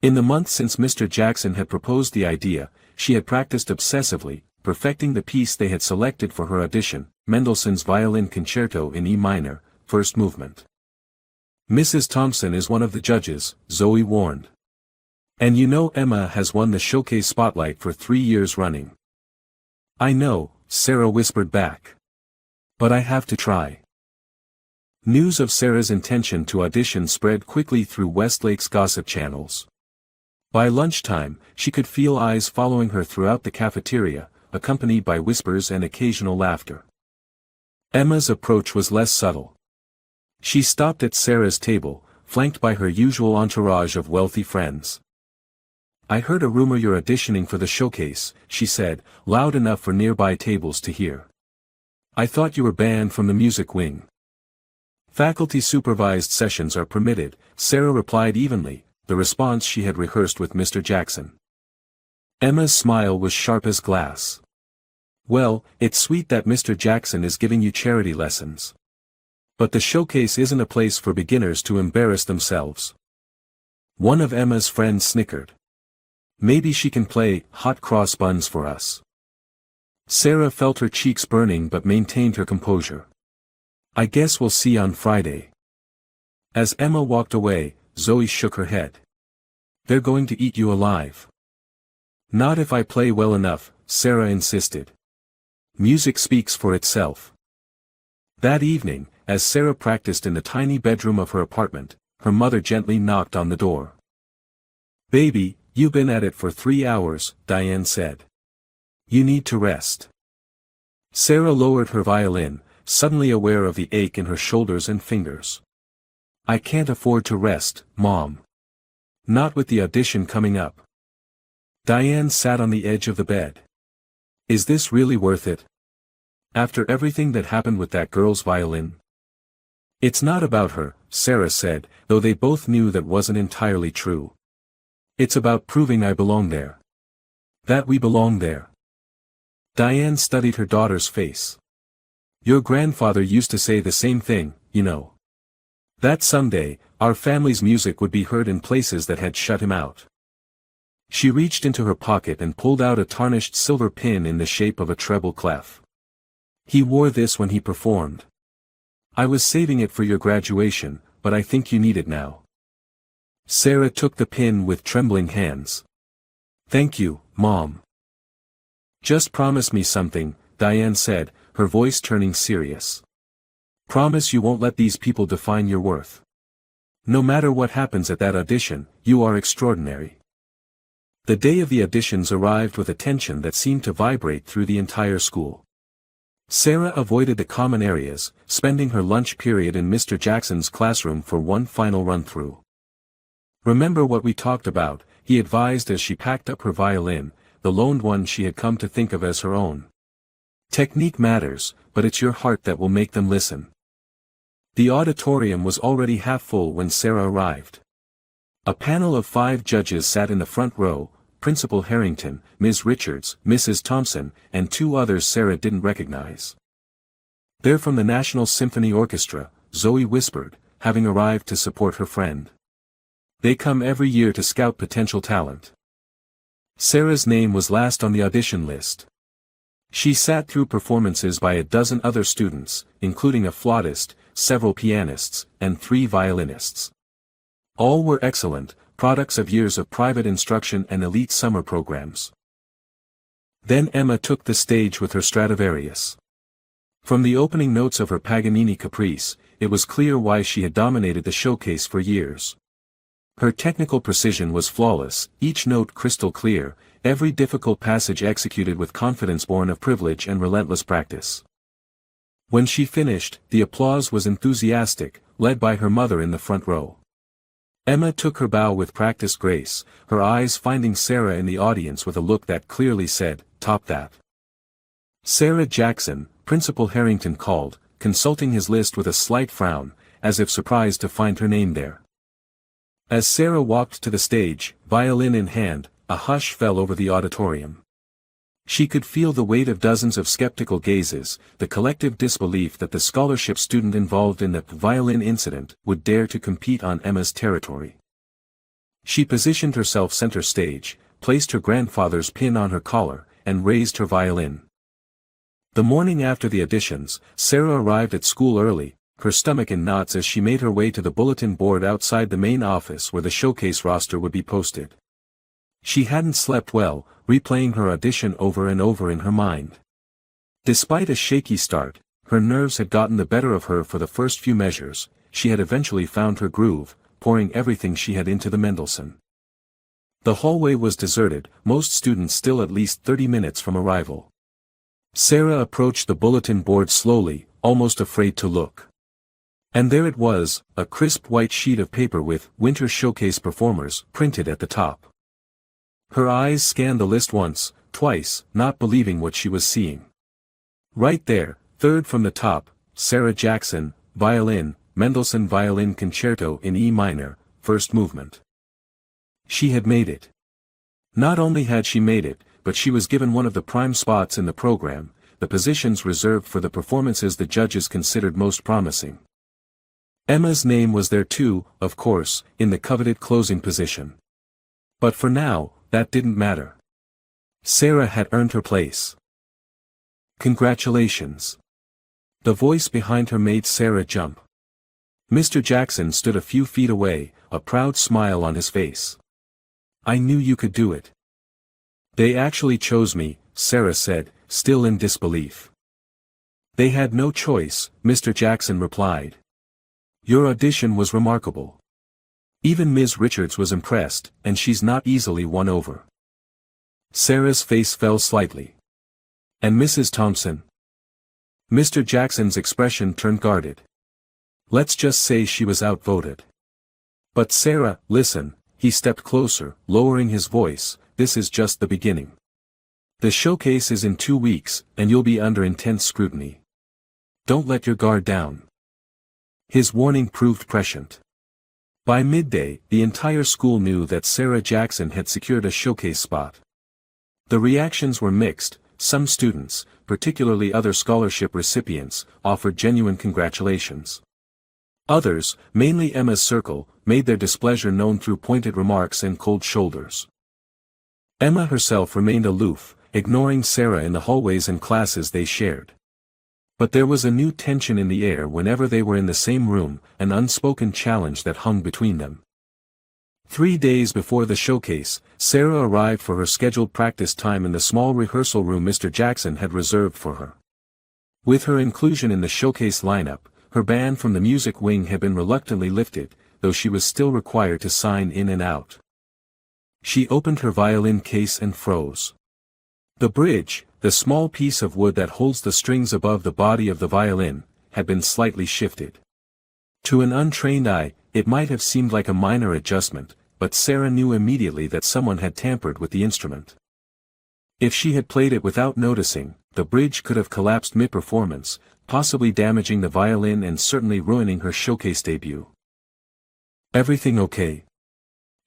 In the months since Mr. Jackson had proposed the idea, she had practiced obsessively, perfecting the piece they had selected for her audition, Mendelssohn's Violin Concerto in E minor, first movement. "Mrs. Thompson is one of the judges," Zoe warned. "And you know Emma has won the showcase spotlight for 3 years running." "I know," Sarah whispered back. "But I have to try." News of Sarah's intention to audition spread quickly through Westlake's gossip channels. By lunchtime, she could feel eyes following her throughout the cafeteria, accompanied by whispers and occasional laughter. Emma's approach was less subtle. She stopped at Sarah's table, flanked by her usual entourage of wealthy friends. "I heard a rumor you're auditioning for the showcase," she said, loud enough for nearby tables to hear. "I thought you were banned from the music wing." "Faculty-supervised sessions are permitted," Sarah replied evenly, the response she had rehearsed with Mr. Jackson. Emma's smile was sharp as glass. "Well, it's sweet that Mr. Jackson is giving you charity lessons. But the showcase isn't a place for beginners to embarrass themselves." One of Emma's friends snickered. "Maybe she can play Hot Cross Buns for us." Sarah felt her cheeks burning but maintained her composure. "I guess we'll see on Friday." As Emma walked away, Zoe shook her head. "They're going to eat you alive." "Not if I play well enough," Sarah insisted. "Music speaks for itself." That evening, as Sarah practiced in the tiny bedroom of her apartment, her mother gently knocked on the door. "Baby, you've been at it for 3 hours," Diane said. "You need to rest." Sarah lowered her violin, suddenly aware of the ache in her shoulders and fingers. "I can't afford to rest, Mom. Not with the audition coming up." Diane sat on the edge of the bed. "Is this really worth it? After everything that happened with that girl's violin?" "It's not about her," Sarah said, though they both knew that wasn't entirely true. "It's about proving I belong there. That we belong there." Diane studied her daughter's face. "Your grandfather used to say the same thing, you know. That someday, our family's music would be heard in places that had shut him out." She reached into her pocket and pulled out a tarnished silver pin in the shape of a treble clef. "He wore this when he performed. I was saving it for your graduation, but I think you need it now." Sarah took the pin with trembling hands. "Thank you, Mom." "Just promise me something," Diane said, her voice turning serious. "Promise you won't let these people define your worth. No matter what happens at that audition, you are extraordinary." The day of the auditions arrived with a tension that seemed to vibrate through the entire school. Sarah avoided the common areas, spending her lunch period in Mr. Jackson's classroom for one final run-through. "Remember what we talked about," he advised as she packed up her violin, the loaned one she had come to think of as her own. "Technique matters, but it's your heart that will make them listen." The auditorium was already half full when Sarah arrived. A panel of 5 judges sat in the front row, Principal Harrington, Ms. Richards, Mrs. Thompson, and 2 others Sarah didn't recognize. "They're from the National Symphony Orchestra," Zoe whispered, having arrived to support her friend. "They come every year to scout potential talent." Sarah's name was last on the audition list. She sat through performances by a dozen other students, including a flautist, several pianists, and 3 violinists. All were excellent, products of years of private instruction and elite summer programs. Then Emma took the stage with her Stradivarius. From the opening notes of her Paganini Caprice, it was clear why she had dominated the showcase for years. Her technical precision was flawless, each note crystal clear, every difficult passage executed with confidence born of privilege and relentless practice. When she finished, the applause was enthusiastic, led by her mother in the front row. Emma took her bow with practiced grace, her eyes finding Sarah in the audience with a look that clearly said, "Top that." "Sarah Jackson," Principal Harrington called, consulting his list with a slight frown, as if surprised to find her name there. As Sarah walked to the stage, violin in hand, a hush fell over the auditorium. She could feel the weight of dozens of skeptical gazes, the collective disbelief that the scholarship student involved in the violin incident would dare to compete on Emma's territory. She positioned herself center stage, placed her grandfather's pin on her collar, and raised her violin. The morning after the auditions, Sarah arrived at school early, her stomach in knots as she made her way to the bulletin board outside the main office where the showcase roster would be posted. She hadn't slept well, replaying her audition over and over in her mind. Despite a shaky start, her nerves had gotten the better of her for the first few measures. She had eventually found her groove, pouring everything she had into the Mendelssohn. The hallway was deserted, most students still at least 30 minutes from arrival. Sarah approached the bulletin board slowly, almost afraid to look. And there it was, a crisp white sheet of paper with "Winter Showcase Performers" printed at the top. Her eyes scanned the list once, twice, not believing what she was seeing. Right there, third from the top, Sarah Jackson, violin, Mendelssohn Violin Concerto in E minor, first movement. She had made it. Not only had she made it, but she was given one of the prime spots in the program, the positions reserved for the performances the judges considered most promising. Emma's name was there too, of course, in the coveted closing position. But for now, that didn't matter. Sarah had earned her place. "Congratulations." The voice behind her made Sarah jump. Mr. Jackson stood a few feet away, a proud smile on his face. "I knew you could do it." "They actually chose me," Sarah said, still in disbelief. "They had no choice," Mr. Jackson replied. "Your audition was remarkable. Even Ms. Richards was impressed, and she's not easily won over." Sarah's face fell slightly. "And Mrs. Thompson?" Mr. Jackson's expression turned guarded. "Let's just say she was outvoted." "But Sarah, listen," he stepped closer, lowering his voice, "this is just the beginning. The showcase is in 2 weeks, and you'll be under intense scrutiny. Don't let your guard down." His warning proved prescient. By midday, the entire school knew that Sarah Jackson had secured a showcase spot. The reactions were mixed. Some students, particularly other scholarship recipients, offered genuine congratulations. Others, mainly Emma's circle, made their displeasure known through pointed remarks and cold shoulders. Emma herself remained aloof, ignoring Sarah in the hallways and classes they shared. But there was a new tension in the air whenever they were in the same room, an unspoken challenge that hung between them. 3 days before the showcase, Sarah arrived for her scheduled practice time in the small rehearsal room Mr. Jackson had reserved for her. With her inclusion in the showcase lineup, her ban from the music wing had been reluctantly lifted, though she was still required to sign in and out. She opened her violin case and froze. The bridge, the small piece of wood that holds the strings above the body of the violin, had been slightly shifted. To an untrained eye, it might have seemed like a minor adjustment, but Sarah knew immediately that someone had tampered with the instrument. If she had played it without noticing, the bridge could have collapsed mid-performance, possibly damaging the violin and certainly ruining her showcase debut. "Everything okay?"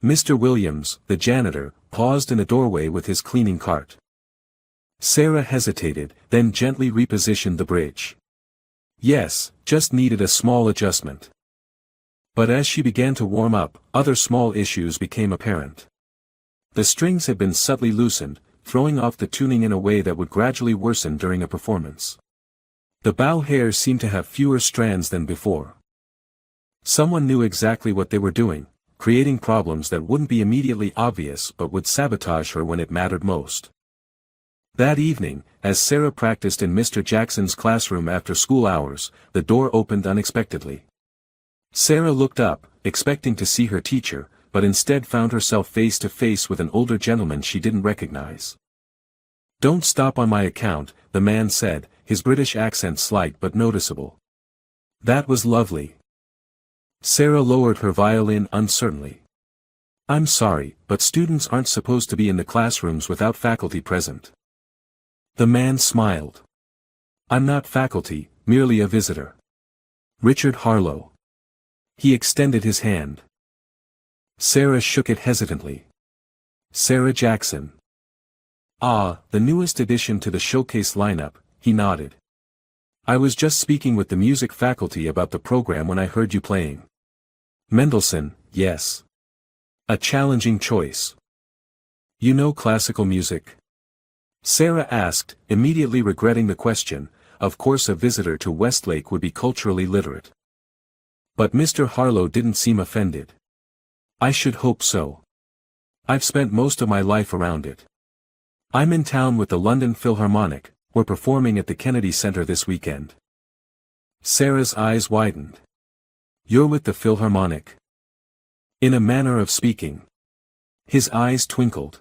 Mr. Williams, the janitor, paused in a doorway with his cleaning cart. Sarah hesitated, then gently repositioned the bridge. Yes, just needed a small adjustment. But as she began to warm up, other small issues became apparent. The strings had been subtly loosened, throwing off the tuning in a way that would gradually worsen during a performance. The bow hairs seemed to have fewer strands than before. Someone knew exactly what they were doing, creating problems that wouldn't be immediately obvious but would sabotage her when it mattered most. That evening, as Sarah practiced in Mr. Jackson's classroom after school hours, the door opened unexpectedly. Sarah looked up, expecting to see her teacher, but instead found herself face to face with an older gentleman she didn't recognize. "Don't stop on my account," the man said, his British accent slight but noticeable. "That was lovely." Sarah lowered her violin uncertainly. "I'm sorry, but students aren't supposed to be in the classrooms without faculty present." The man smiled. "I'm not faculty, merely a visitor. Richard Harlow." He extended his hand. Sarah shook it hesitantly. "Sarah Jackson." "Ah, the newest addition to the showcase lineup," he nodded. "I was just speaking with the music faculty about the program when I heard you playing." "Mendelssohn, yes. A challenging choice." "You know classical music?" Sarah asked, immediately regretting the question. Of course a visitor to Westlake would be culturally literate. But Mr. Harlow didn't seem offended. "I should hope so. I've spent most of my life around it. I'm in town with the London Philharmonic. We're performing at the Kennedy Center this weekend." Sarah's eyes widened. "You're with the Philharmonic?" "In a manner of speaking." His eyes twinkled.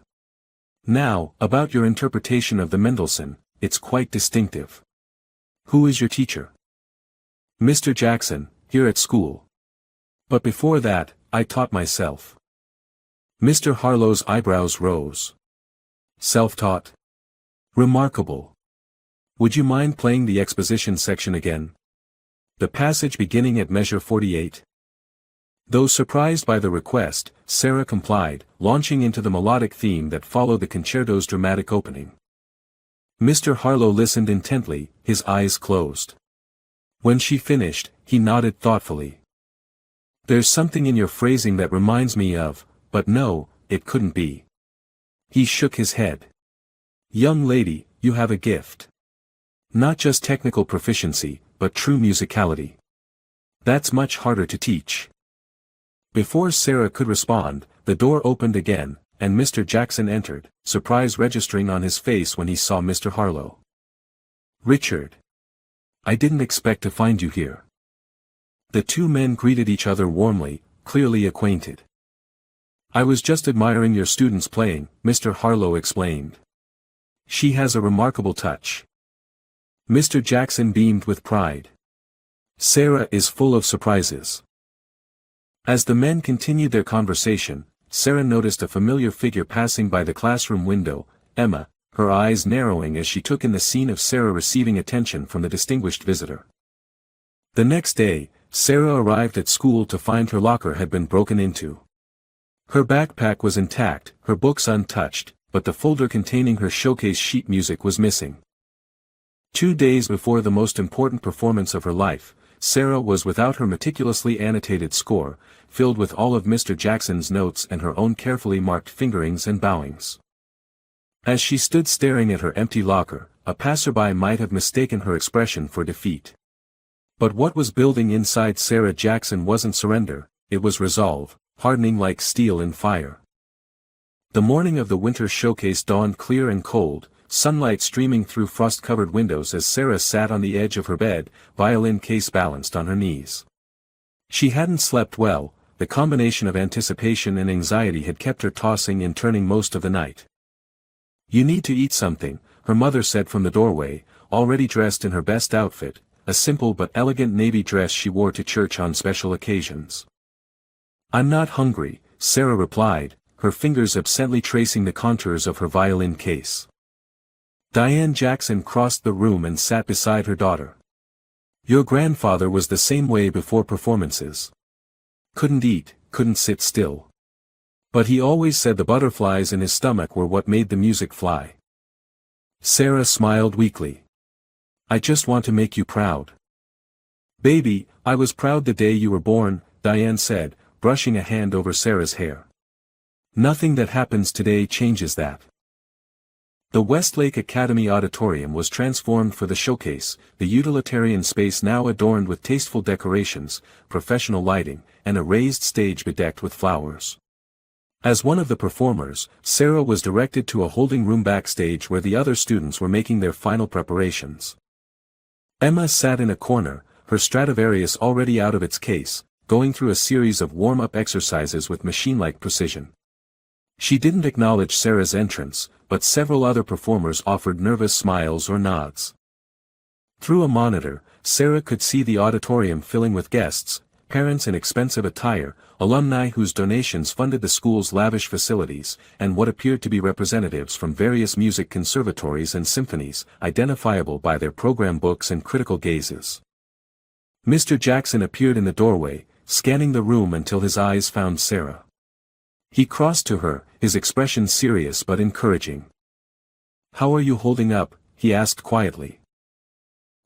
"Now, about your interpretation of the Mendelssohn, it's quite distinctive. Who is your teacher?" "Mr. Jackson, here at school. But before that, I taught myself." Mr. Harlow's eyebrows rose. "Self-taught? Remarkable. Would you mind playing the exposition section again? The passage beginning at measure 48? Though surprised by the request, Sarah complied, launching into the melodic theme that followed the concerto's dramatic opening. Mr. Harlow listened intently, his eyes closed. When she finished, he nodded thoughtfully. "There's something in your phrasing that reminds me of, but no, it couldn't be." He shook his head. "Young lady, you have a gift. Not just technical proficiency, but true musicality. That's much harder to teach." Before Sarah could respond, the door opened again, and Mr. Jackson entered, surprise registering on his face when he saw Mr. Harlow. "Richard. I didn't expect to find you here." The two men greeted each other warmly, clearly acquainted. "I was just admiring your student's playing," Mr. Harlow explained. "She has a remarkable touch." Mr. Jackson beamed with pride. "Sarah is full of surprises." As the men continued their conversation, Sarah noticed a familiar figure passing by the classroom window, Emma, her eyes narrowing as she took in the scene of Sarah receiving attention from the distinguished visitor. The next day, Sarah arrived at school to find her locker had been broken into. Her backpack was intact, her books untouched, but the folder containing her showcase sheet music was missing. 2 days before the most important performance of her life, Sarah was without her meticulously annotated score, filled with all of Mr. Jackson's notes and her own carefully marked fingerings and bowings. As she stood staring at her empty locker, a passerby might have mistaken her expression for defeat. But what was building inside Sarah Jackson wasn't surrender, it was resolve, hardening like steel in fire. The morning of the winter showcase dawned clear and cold, sunlight streaming through frost-covered windows as Sarah sat on the edge of her bed, violin case balanced on her knees. She hadn't slept well, the combination of anticipation and anxiety had kept her tossing and turning most of the night. "You need to eat something," her mother said from the doorway, already dressed in her best outfit, a simple but elegant navy dress she wore to church on special occasions. "I'm not hungry," Sarah replied, her fingers absently tracing the contours of her violin case. Diane Jackson crossed the room and sat beside her daughter. "Your grandfather was the same way before performances. Couldn't eat, couldn't sit still. But he always said the butterflies in his stomach were what made the music fly. Sarah smiled weakly. I just want to make you proud. Baby, I was proud the day you were born, Diane said, brushing a hand over Sarah's hair. Nothing that happens today changes that. The Westlake Academy Auditorium was transformed for the showcase, the utilitarian space now adorned with tasteful decorations, professional lighting, and a raised stage bedecked with flowers. As one of the performers, Sarah was directed to a holding room backstage where the other students were making their final preparations. Emma sat in a corner, her Stradivarius already out of its case, going through a series of warm-up exercises with machine-like precision. She didn't acknowledge Sarah's entrance, but several other performers offered nervous smiles or nods. Through a monitor, Sarah could see the auditorium filling with guests, parents in expensive attire, alumni whose donations funded the school's lavish facilities, and what appeared to be representatives from various music conservatories and symphonies, identifiable by their program books and critical gazes. Mr. Jackson appeared in the doorway, scanning the room until his eyes found Sarah. He crossed to her, his expression serious but encouraging. How are you holding up? He asked quietly.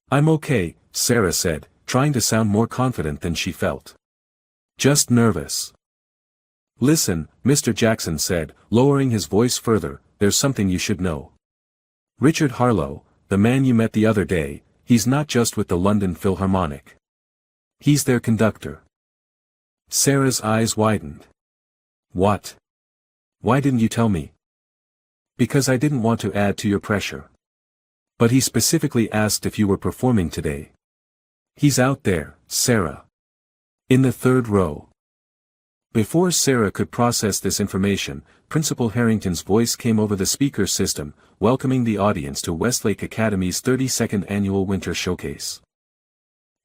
I'm okay, Sarah said, trying to sound more confident than she felt. Just nervous. Listen, Mr. Jackson said, lowering his voice further, there's something you should know. Richard Harlow, the man you met the other day, he's not just with the London Philharmonic. He's their conductor. Sarah's eyes widened. What? Why didn't you tell me? Because I didn't want to add to your pressure. But he specifically asked if you were performing today. He's out there, Sarah. In the third row. Before Sarah could process this information, Principal Harrington's voice came over the speaker system, welcoming the audience to Westlake Academy's 32nd Annual Winter Showcase.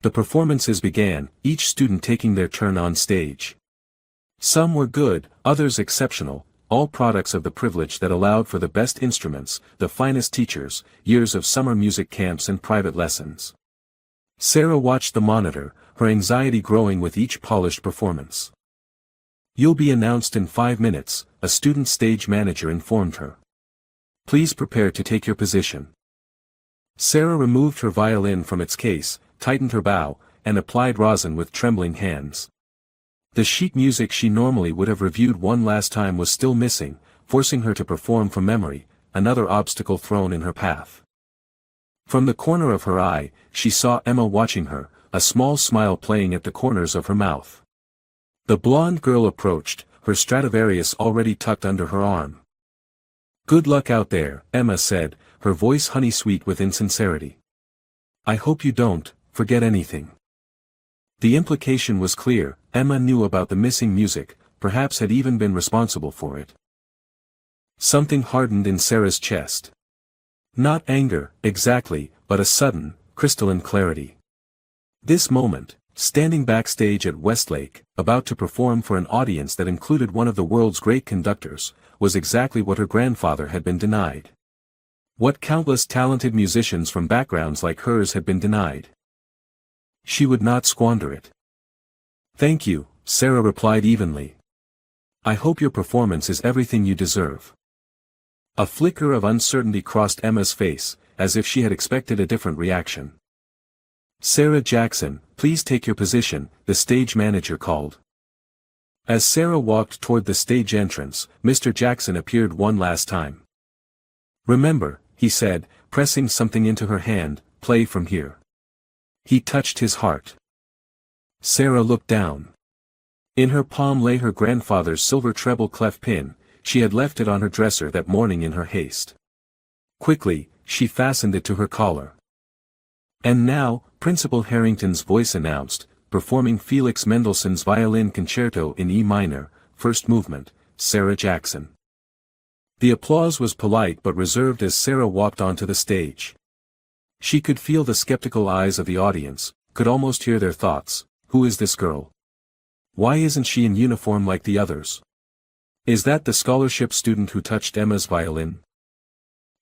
The performances began, each student taking their turn on stage. Some were good, others exceptional, all products of the privilege that allowed for the best instruments, the finest teachers, years of summer music camps and private lessons. Sarah watched the monitor, her anxiety growing with each polished performance. You'll be announced in 5 minutes, a student stage manager informed her. Please prepare to take your position. Sarah removed her violin from its case, tightened her bow, and applied rosin with trembling hands. The sheet music she normally would have reviewed one last time was still missing, forcing her to perform from memory, another obstacle thrown in her path. From the corner of her eye, she saw Emma watching her, a small smile playing at the corners of her mouth. The blonde girl approached, her Stradivarius already tucked under her arm. Good luck out there, Emma said, her voice honey-sweet with insincerity. I hope you don't forget anything. The implication was clear, Emma knew about the missing music, perhaps had even been responsible for it. Something hardened in Sarah's chest. Not anger, exactly, but a sudden, crystalline clarity. This moment, standing backstage at Westlake, about to perform for an audience that included one of the world's great conductors, was exactly what her grandfather had been denied. What countless talented musicians from backgrounds like hers had been denied. She would not squander it. Thank you, Sarah replied evenly. I hope your performance is everything you deserve. A flicker of uncertainty crossed Emma's face, as if she had expected a different reaction. Sarah Jackson, please take your position, the stage manager called. As Sarah walked toward the stage entrance, Mr. Jackson appeared one last time. Remember, he said, pressing something into her hand, play from here. He touched his heart. Sarah looked down. In her palm lay her grandfather's silver treble clef pin, she had left it on her dresser that morning in her haste. Quickly, she fastened it to her collar. And now, Principal Harrington's voice announced, performing Felix Mendelssohn's Violin Concerto in E minor, first movement, Sarah Jackson. The applause was polite but reserved as Sarah walked onto the stage. She could feel the skeptical eyes of the audience, could almost hear their thoughts. Who is this girl? Why isn't she in uniform like the others? Is that the scholarship student who touched Emma's violin?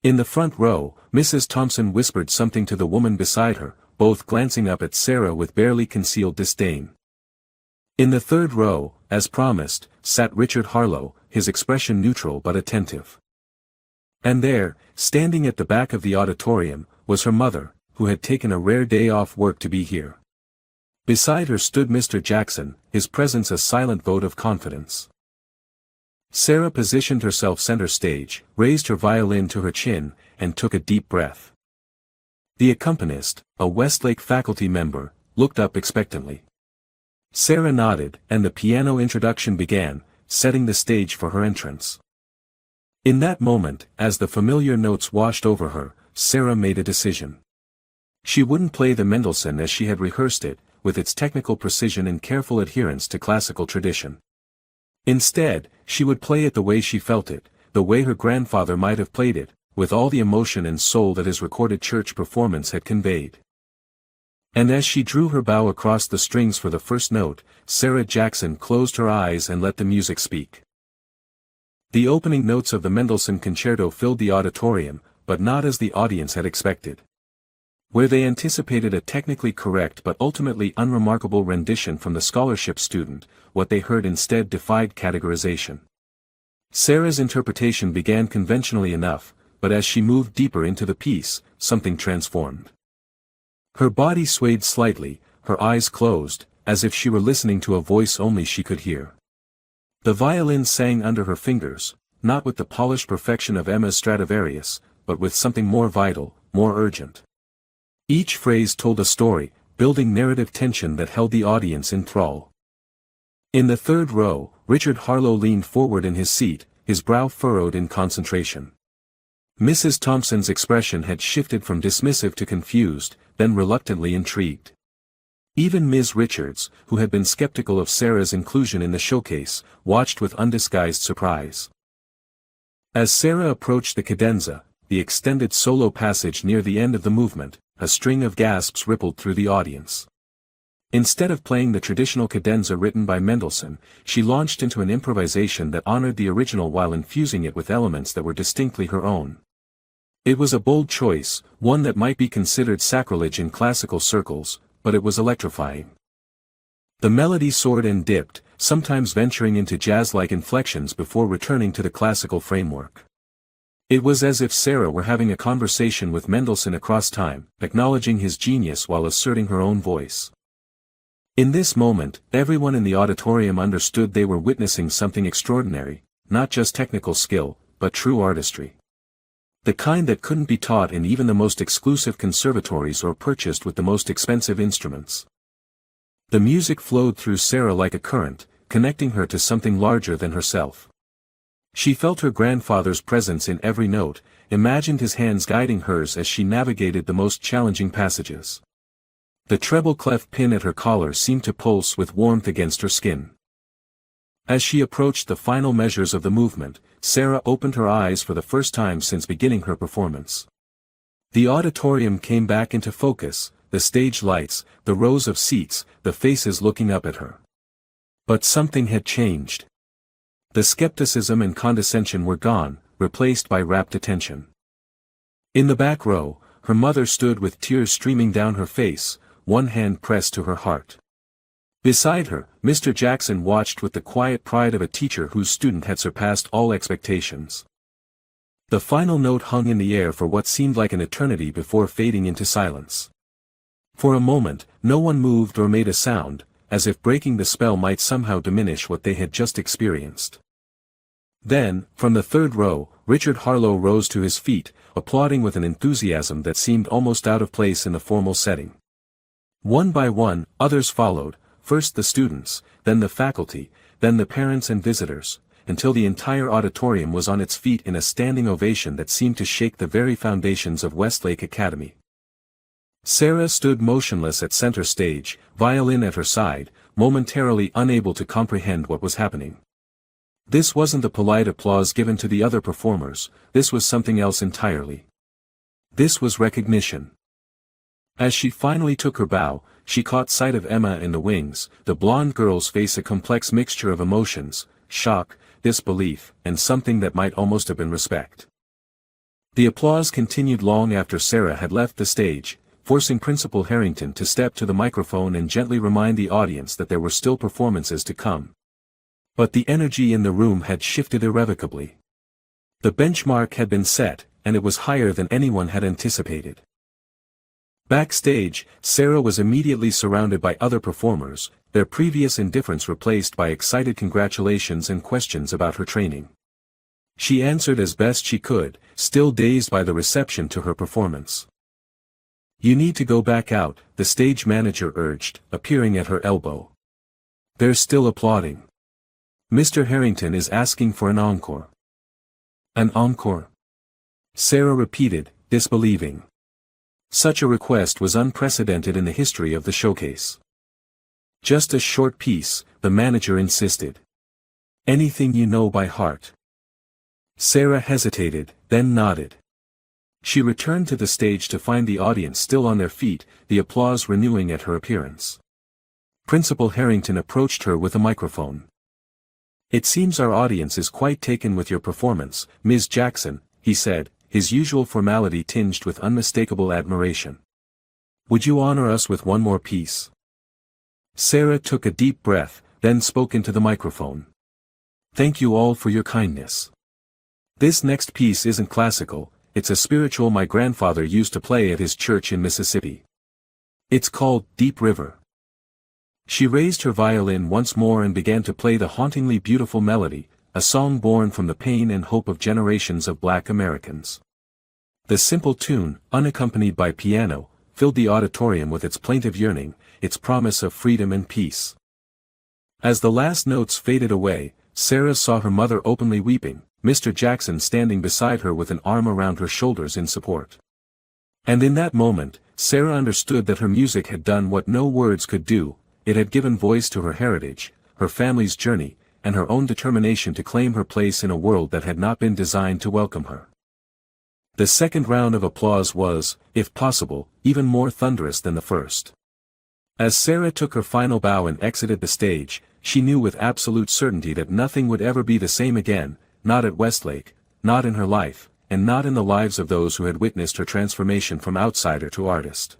In the front row, Mrs. Thompson whispered something to the woman beside her, both glancing up at Sarah with barely concealed disdain. In the third row, as promised, sat Richard Harlow, his expression neutral but attentive. And there, standing at the back of the auditorium, was her mother, who had taken a rare day off work to be here. Beside her stood Mr. Jackson, his presence a silent vote of confidence. Sarah positioned herself center stage, raised her violin to her chin, and took a deep breath. The accompanist, a Westlake faculty member, looked up expectantly. Sarah nodded, and the piano introduction began, setting the stage for her entrance. In that moment, as the familiar notes washed over her, Sarah made a decision. She wouldn't play the Mendelssohn as she had rehearsed it, with its technical precision and careful adherence to classical tradition. Instead, she would play it the way she felt it, the way her grandfather might have played it, with all the emotion and soul that his recorded church performance had conveyed. And as she drew her bow across the strings for the first note, Sarah Jackson closed her eyes and let the music speak. The opening notes of the Mendelssohn concerto filled the auditorium, but not as the audience had expected. Where they anticipated a technically correct but ultimately unremarkable rendition from the scholarship student, what they heard instead defied categorization. Sarah's interpretation began conventionally enough, but as she moved deeper into the piece, something transformed. Her body swayed slightly, her eyes closed, as if she were listening to a voice only she could hear. The violin sang under her fingers, not with the polished perfection of Emma's Stradivarius, but with something more vital, more urgent. Each phrase told a story, building narrative tension that held the audience in thrall. In the third row, Richard Harlow leaned forward in his seat, his brow furrowed in concentration. Mrs. Thompson's expression had shifted from dismissive to confused, then reluctantly intrigued. Even Ms. Richards, who had been skeptical of Sarah's inclusion in the showcase, watched with undisguised surprise. As Sarah approached the cadenza, the extended solo passage near the end of the movement, a string of gasps rippled through the audience. Instead of playing the traditional cadenza written by Mendelssohn, she launched into an improvisation that honored the original while infusing it with elements that were distinctly her own. It was a bold choice, one that might be considered sacrilege in classical circles, but it was electrifying. The melody soared and dipped, sometimes venturing into jazz-like inflections before returning to the classical framework. It was as if Sarah were having a conversation with Mendelssohn across time, acknowledging his genius while asserting her own voice. In this moment, everyone in the auditorium understood they were witnessing something extraordinary, not just technical skill, but true artistry. The kind that couldn't be taught in even the most exclusive conservatories or purchased with the most expensive instruments. The music flowed through Sarah like a current, connecting her to something larger than herself. She felt her grandfather's presence in every note, imagined his hands guiding hers as she navigated the most challenging passages. The treble clef pin at her collar seemed to pulse with warmth against her skin. As she approached the final measures of the movement, Sarah opened her eyes for the first time since beginning her performance. The auditorium came back into focus, the stage lights, the rows of seats, the faces looking up at her. But something had changed. The skepticism and condescension were gone, replaced by rapt attention. In the back row, her mother stood with tears streaming down her face, one hand pressed to her heart. Beside her, Mr. Jackson watched with the quiet pride of a teacher whose student had surpassed all expectations. The final note hung in the air for what seemed like an eternity before fading into silence. For a moment, no one moved or made a sound, as if breaking the spell might somehow diminish what they had just experienced. Then, from the third row, Richard Harlow rose to his feet, applauding with an enthusiasm that seemed almost out of place in the formal setting. One by one, others followed, first the students, then the faculty, then the parents and visitors, until the entire auditorium was on its feet in a standing ovation that seemed to shake the very foundations of Westlake Academy. Sarah stood motionless at center stage, violin at her side, momentarily unable to comprehend what was happening. This wasn't the polite applause given to the other performers, this was something else entirely. This was recognition. As she finally took her bow, she caught sight of Emma in the wings, the blonde girl's face a complex mixture of emotions, shock, disbelief, and something that might almost have been respect. The applause continued long after Sarah had left the stage, forcing Principal Harrington to step to the microphone and gently remind the audience that there were still performances to come. But the energy in the room had shifted irrevocably. The benchmark had been set, and it was higher than anyone had anticipated. Backstage, Sarah was immediately surrounded by other performers, their previous indifference replaced by excited congratulations and questions about her training. She answered as best she could, still dazed by the reception to her performance. "You need to go back out," the stage manager urged, appearing at her elbow. "They're still applauding. Mr. Harrington is asking for an encore." "An encore?" Sarah repeated, disbelieving. Such a request was unprecedented in the history of the showcase. "Just a short piece," the manager insisted. "Anything you know by heart." Sarah hesitated, then nodded. She returned to the stage to find the audience still on their feet, the applause renewing at her appearance. Principal Harrington approached her with a microphone. "It seems our audience is quite taken with your performance, Ms. Jackson," he said, his usual formality tinged with unmistakable admiration. "Would you honor us with one more piece?" Sarah took a deep breath, then spoke into the microphone. "Thank you all for your kindness. This next piece isn't classical, it's a spiritual my grandfather used to play at his church in Mississippi. It's called Deep River." She raised her violin once more and began to play the hauntingly beautiful melody, a song born from the pain and hope of generations of Black Americans. The simple tune, unaccompanied by piano, filled the auditorium with its plaintive yearning, its promise of freedom and peace. As the last notes faded away, Sarah saw her mother openly weeping, Mr. Jackson standing beside her with an arm around her shoulders in support. And in that moment, Sarah understood that her music had done what no words could do, it had given voice to her heritage, her family's journey, and her own determination to claim her place in a world that had not been designed to welcome her. The second round of applause was, if possible, even more thunderous than the first. As Sarah took her final bow and exited the stage, she knew with absolute certainty that nothing would ever be the same again, not at Westlake, not in her life, and not in the lives of those who had witnessed her transformation from outsider to artist.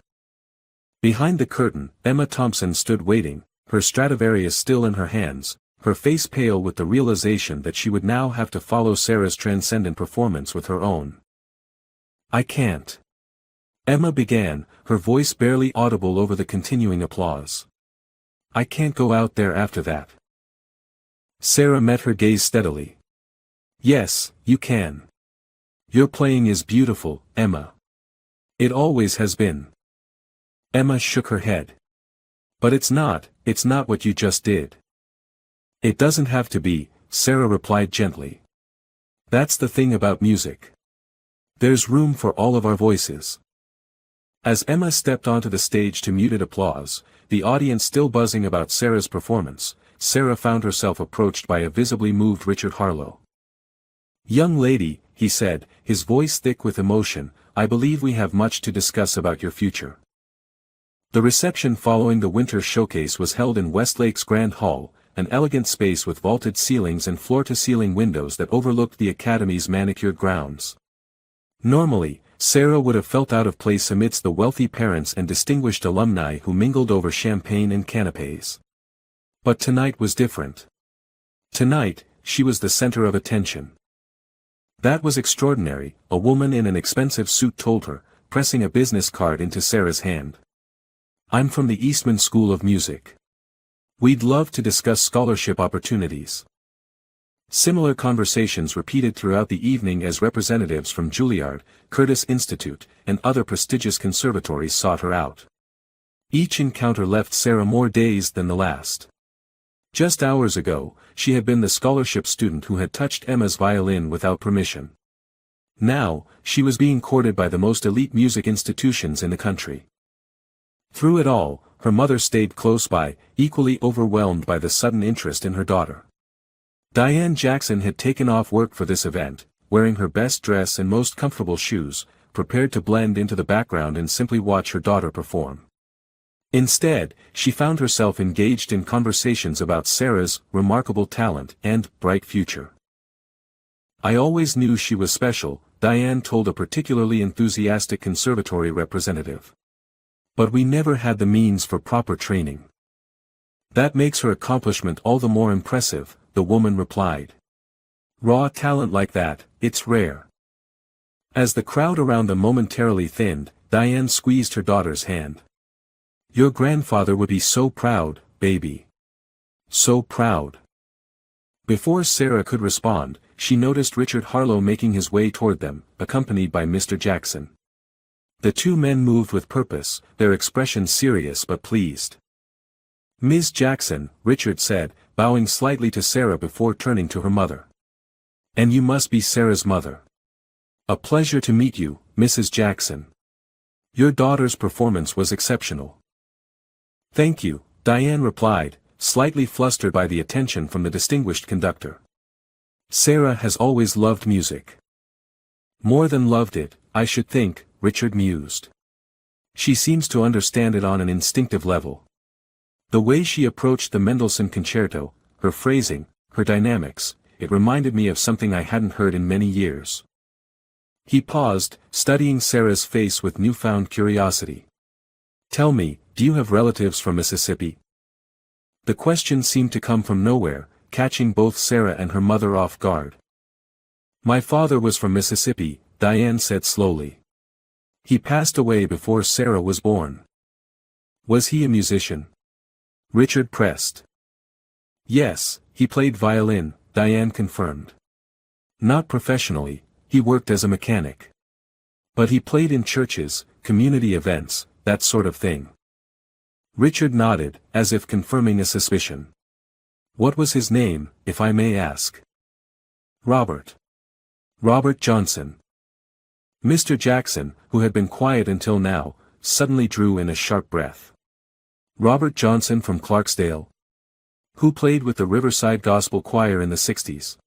Behind the curtain, Emma Thompson stood waiting, her Stradivarius still in her hands, her face pale with the realization that she would now have to follow Sarah's transcendent performance with her own. "I can't." Emma began, her voice barely audible over the continuing applause. "I can't go out there after that." Sarah met her gaze steadily. "Yes, you can. Your playing is beautiful, Emma. It always has been." Emma shook her head. "But it's not what you just did." "It doesn't have to be," Sarah replied gently. "That's the thing about music. There's room for all of our voices." As Emma stepped onto the stage to muted applause, the audience still buzzing about Sarah's performance, Sarah found herself approached by a visibly moved Richard Harlow. "Young lady," he said, his voice thick with emotion, "I believe we have much to discuss about your future." The reception following the winter showcase was held in Westlake's Grand Hall, an elegant space with vaulted ceilings and floor-to-ceiling windows that overlooked the Academy's manicured grounds. Normally, Sarah would have felt out of place amidst the wealthy parents and distinguished alumni who mingled over champagne and canapes. But tonight was different. Tonight, she was the center of attention. "That was extraordinary," a woman in an expensive suit told her, pressing a business card into Sarah's hand. "I'm from the Eastman School of Music. We'd love to discuss scholarship opportunities." Similar conversations repeated throughout the evening as representatives from Juilliard, Curtis Institute, and other prestigious conservatories sought her out. Each encounter left Sarah more dazed than the last. Just hours ago, she had been the scholarship student who had touched Emma's violin without permission. Now, she was being courted by the most elite music institutions in the country. Through it all, her mother stayed close by, equally overwhelmed by the sudden interest in her daughter. Diane Jackson had taken off work for this event, wearing her best dress and most comfortable shoes, prepared to blend into the background and simply watch her daughter perform. Instead, she found herself engaged in conversations about Sarah's remarkable talent and bright future. "I always knew she was special," Diane told a particularly enthusiastic conservatory representative. "But we never had the means for proper training. That makes her accomplishment all the more impressive," the woman replied. Raw talent like that, it's rare. As the crowd around them momentarily thinned, Diane squeezed her daughter's hand. Your grandfather would be so proud, baby. So proud. Before Sarah could respond, she noticed Richard Harlow making his way toward them, accompanied by Mr. Jackson. The two men moved with purpose, their expressions serious but pleased. Ms. Jackson, Richard said, bowing slightly to Sarah before turning to her mother. And you must be Sarah's mother. A pleasure to meet you, Mrs. Jackson. Your daughter's performance was exceptional. Thank you, Diane replied, slightly flustered by the attention from the distinguished conductor. Sarah has always loved music. More than loved it, I should think, Richard mused. She seems to understand it on an instinctive level. The way she approached the Mendelssohn concerto, her phrasing, her dynamics, it reminded me of something I hadn't heard in many years. He paused, studying Sarah's face with newfound curiosity. Tell me, do you have relatives from Mississippi? The question seemed to come from nowhere, catching both Sarah and her mother off guard. My father was from Mississippi, Diane said slowly. He passed away before Sarah was born. Was he a musician? Richard pressed. Yes, he played violin, Diane confirmed. Not professionally, he worked as a mechanic. But he played in churches, community events, that sort of thing. Richard nodded, as if confirming a suspicion. What was his name, if I may ask? Robert. Robert Johnson. Mr. Jackson, who had been quiet until now, suddenly drew in a sharp breath. Robert Johnson from Clarksdale? Who played with the Riverside Gospel Choir in the 60s?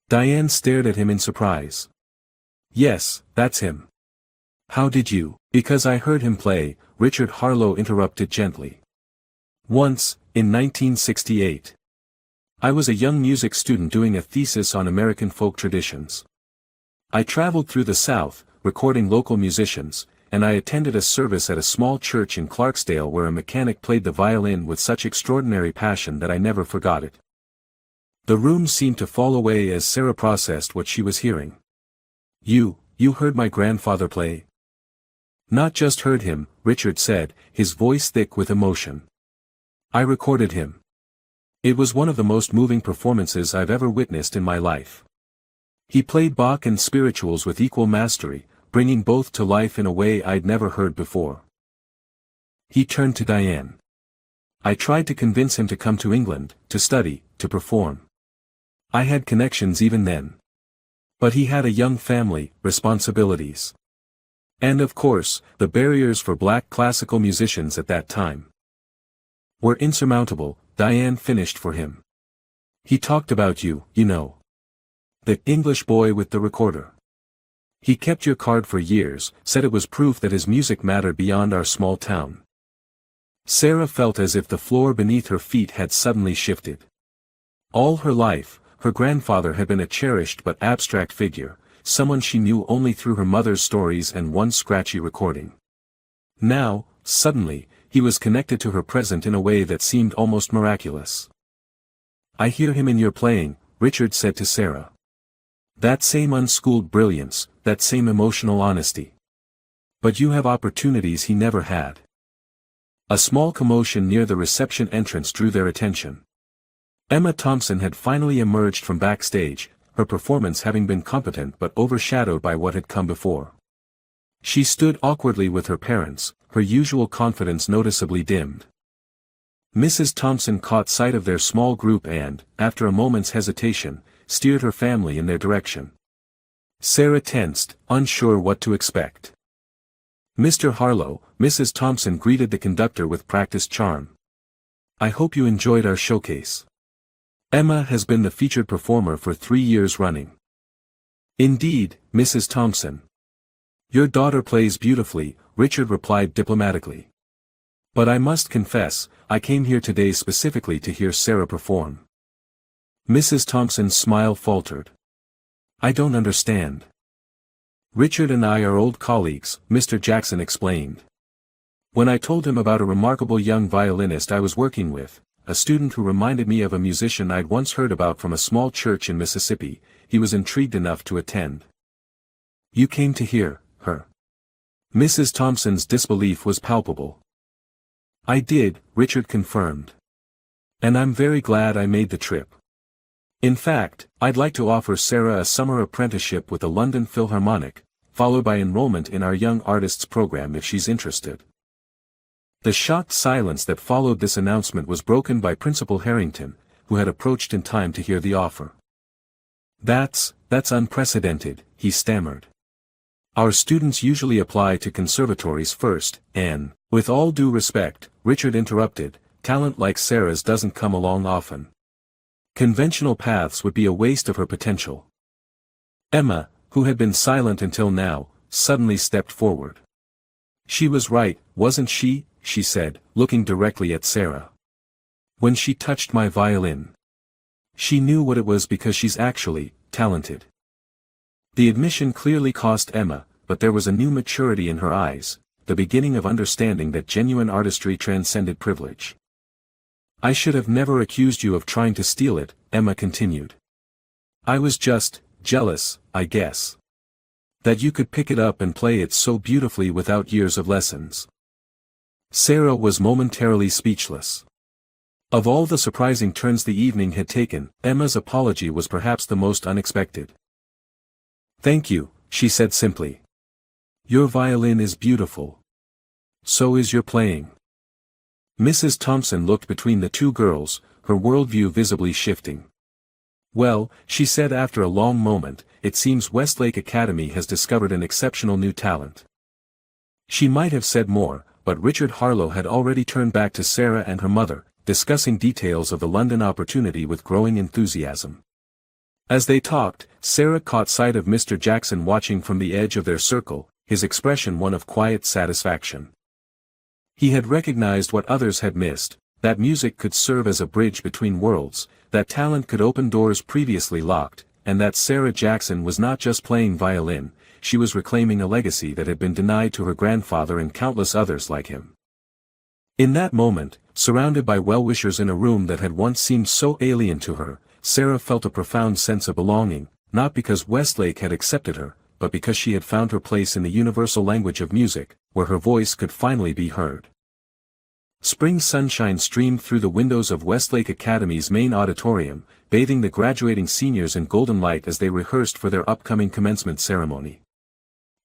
Diane stared at him in surprise. Yes, that's him. How did you? Because I heard him play, Richard Harlow interrupted gently. Once, in 1968. I was a young music student doing a thesis on American folk traditions. I traveled through the South, recording local musicians, and I attended a service at a small church in Clarksdale where a mechanic played the violin with such extraordinary passion that I never forgot it. The room seemed to fall away as Sarah processed what she was hearing. You heard my grandfather play? Not just heard him, Richard said, his voice thick with emotion. I recorded him. It was one of the most moving performances I've ever witnessed in my life. He played Bach and spirituals with equal mastery, bringing both to life in a way I'd never heard before. He turned to Diane. I tried to convince him to come to England, to study, to perform. I had connections even then. But he had a young family, responsibilities. And of course, the barriers for black classical musicians at that time were insurmountable, Diane finished for him. He talked about you, you know. The English boy with the recorder. He kept your card for years, said it was proof that his music mattered beyond our small town. Sarah felt as if the floor beneath her feet had suddenly shifted. All her life, her grandfather had been a cherished but abstract figure, someone she knew only through her mother's stories and one scratchy recording. Now, suddenly, he was connected to her present in a way that seemed almost miraculous. I hear him in your playing, Richard said to Sarah. That same unschooled brilliance, that same emotional honesty. But you have opportunities he never had. A small commotion near the reception entrance drew their attention. Emma Thompson had finally emerged from backstage, her performance having been competent but overshadowed by what had come before. She stood awkwardly with her parents, her usual confidence noticeably dimmed. Mrs. Thompson caught sight of their small group and, after a moment's hesitation, steered her family in their direction. Sarah tensed, unsure what to expect. Mr. Harlow, Mrs. Thompson greeted the conductor with practiced charm. I hope you enjoyed our showcase. Emma has been the featured performer for 3 years running. Indeed, Mrs. Thompson. Your daughter plays beautifully, Richard replied diplomatically. But I must confess, I came here today specifically to hear Sarah perform. Mrs. Thompson's smile faltered. I don't understand. Richard and I are old colleagues, Mr. Jackson explained. When I told him about a remarkable young violinist I was working with, a student who reminded me of a musician I'd once heard about from a small church in Mississippi. He was intrigued enough to attend. You came to hear her? Mrs. Thompson's disbelief was palpable. I did, Richard confirmed. And I'm very glad I made the trip. In fact, I'd like to offer Sarah a summer apprenticeship with the London Philharmonic, followed by enrollment in our Young Artists program if she's interested. The shocked silence that followed this announcement was broken by Principal Harrington, who had approached in time to hear the offer. That's unprecedented, he stammered. Our students usually apply to conservatories first, and, with all due respect, Richard interrupted, talent like Sarah's doesn't come along often. Conventional paths would be a waste of her potential. Emma, who had been silent until now, suddenly stepped forward. She was right, wasn't she? She said, looking directly at Sarah. When she touched my violin. She knew what it was because she's actually talented. The admission clearly cost Emma, but there was a new maturity in her eyes, the beginning of understanding that genuine artistry transcended privilege. I should have never accused you of trying to steal it, Emma continued. I was just jealous, I guess. That you could pick it up and play it so beautifully without years of lessons. Sarah was momentarily speechless. Of all the surprising turns the evening had taken, Emma's apology was perhaps the most unexpected. Thank you, she said simply. Your violin is beautiful. So is your playing. Mrs. Thompson looked between the two girls, her worldview visibly shifting. Well, she said after a long moment, it seems Westlake Academy has discovered an exceptional new talent. She might have said more, but Richard Harlow had already turned back to Sarah and her mother, discussing details of the London opportunity with growing enthusiasm. As they talked, Sarah caught sight of Mr. Jackson watching from the edge of their circle, his expression one of quiet satisfaction. He had recognized what others had missed, that music could serve as a bridge between worlds, that talent could open doors previously locked, and that Sarah Jackson was not just playing violin, she was reclaiming a legacy that had been denied to her grandfather and countless others like him. In that moment, surrounded by well-wishers in a room that had once seemed so alien to her, Sarah felt a profound sense of belonging, not because Westlake had accepted her, but because she had found her place in the universal language of music, where her voice could finally be heard. Spring sunshine streamed through the windows of Westlake Academy's main auditorium, bathing the graduating seniors in golden light as they rehearsed for their upcoming commencement ceremony.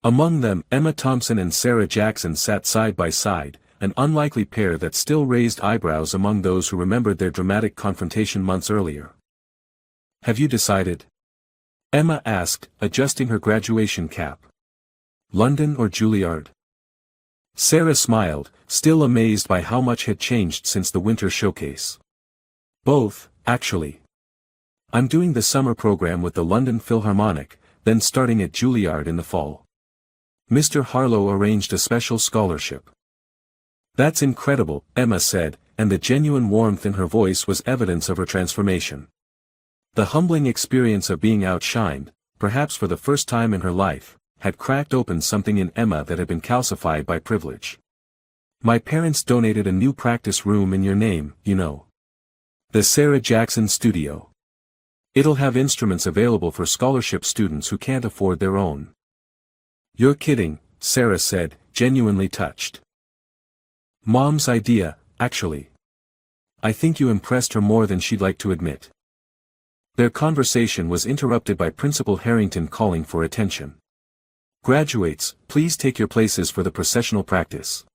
Among them, Emma Thompson and Sarah Jackson sat side by side, an unlikely pair that still raised eyebrows among those who remembered their dramatic confrontation months earlier. Have you decided? Emma asked, adjusting her graduation cap. London or Juilliard? Sarah smiled, still amazed by how much had changed since the winter showcase. Both, actually. I'm doing the summer program with the London Philharmonic, then starting at Juilliard in the fall. Mr. Harlow arranged a special scholarship. That's incredible, Emma said, and the genuine warmth in her voice was evidence of her transformation. The humbling experience of being outshined, perhaps for the first time in her life, had cracked open something in Emma that had been calcified by privilege. My parents donated a new practice room in your name, you know. The Sarah Jackson Studio. It'll have instruments available for scholarship students who can't afford their own. You're kidding, Sarah said, genuinely touched. Mom's idea, actually. I think you impressed her more than she'd like to admit. Their conversation was interrupted by Principal Harrington calling for attention. Graduates, please take your places for the processional practice.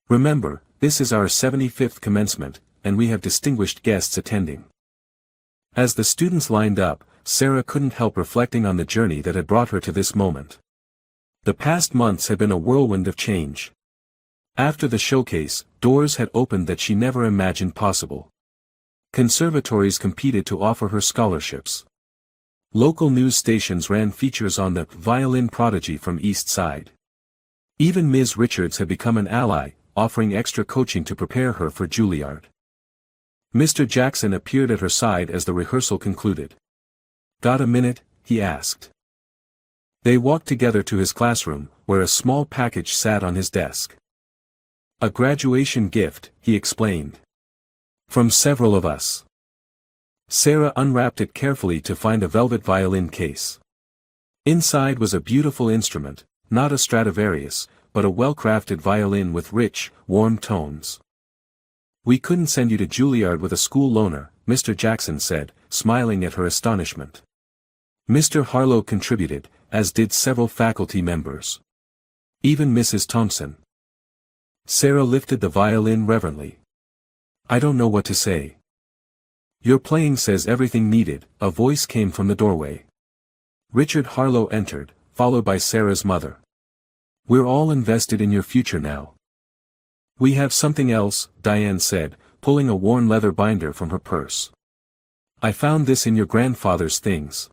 Remember, this is our 75th commencement, and we have distinguished guests attending. As the students lined up, Sarah couldn't help reflecting on the journey that had brought her to this moment. The past months had been a whirlwind of change. After the showcase, doors had opened that she never imagined possible. Conservatories competed to offer her scholarships. Local news stations ran features on the violin prodigy from East Side. Even Ms. Richards had become an ally, offering extra coaching to prepare her for Juilliard. Mr. Jackson appeared at her side as the rehearsal concluded. Got a minute? He asked. They walked together to his classroom, where a small package sat on his desk. A graduation gift, he explained. From several of us. Sarah unwrapped it carefully to find a velvet violin case. Inside was a beautiful instrument, not a Stradivarius, but a well-crafted violin with rich, warm tones. "We couldn't send you to Juilliard with a school loaner," Mr. Jackson said, smiling at her astonishment. Mr. Harlow contributed, as did several faculty members. Even Mrs. Thompson. Sarah lifted the violin reverently. "I don't know what to say." "Your playing says everything needed," a voice came from the doorway. Richard Harlow entered, followed by Sarah's mother. "We're all invested in your future now." "We have something else," Diane said, pulling a worn leather binder from her purse. "I found this in your grandfather's things.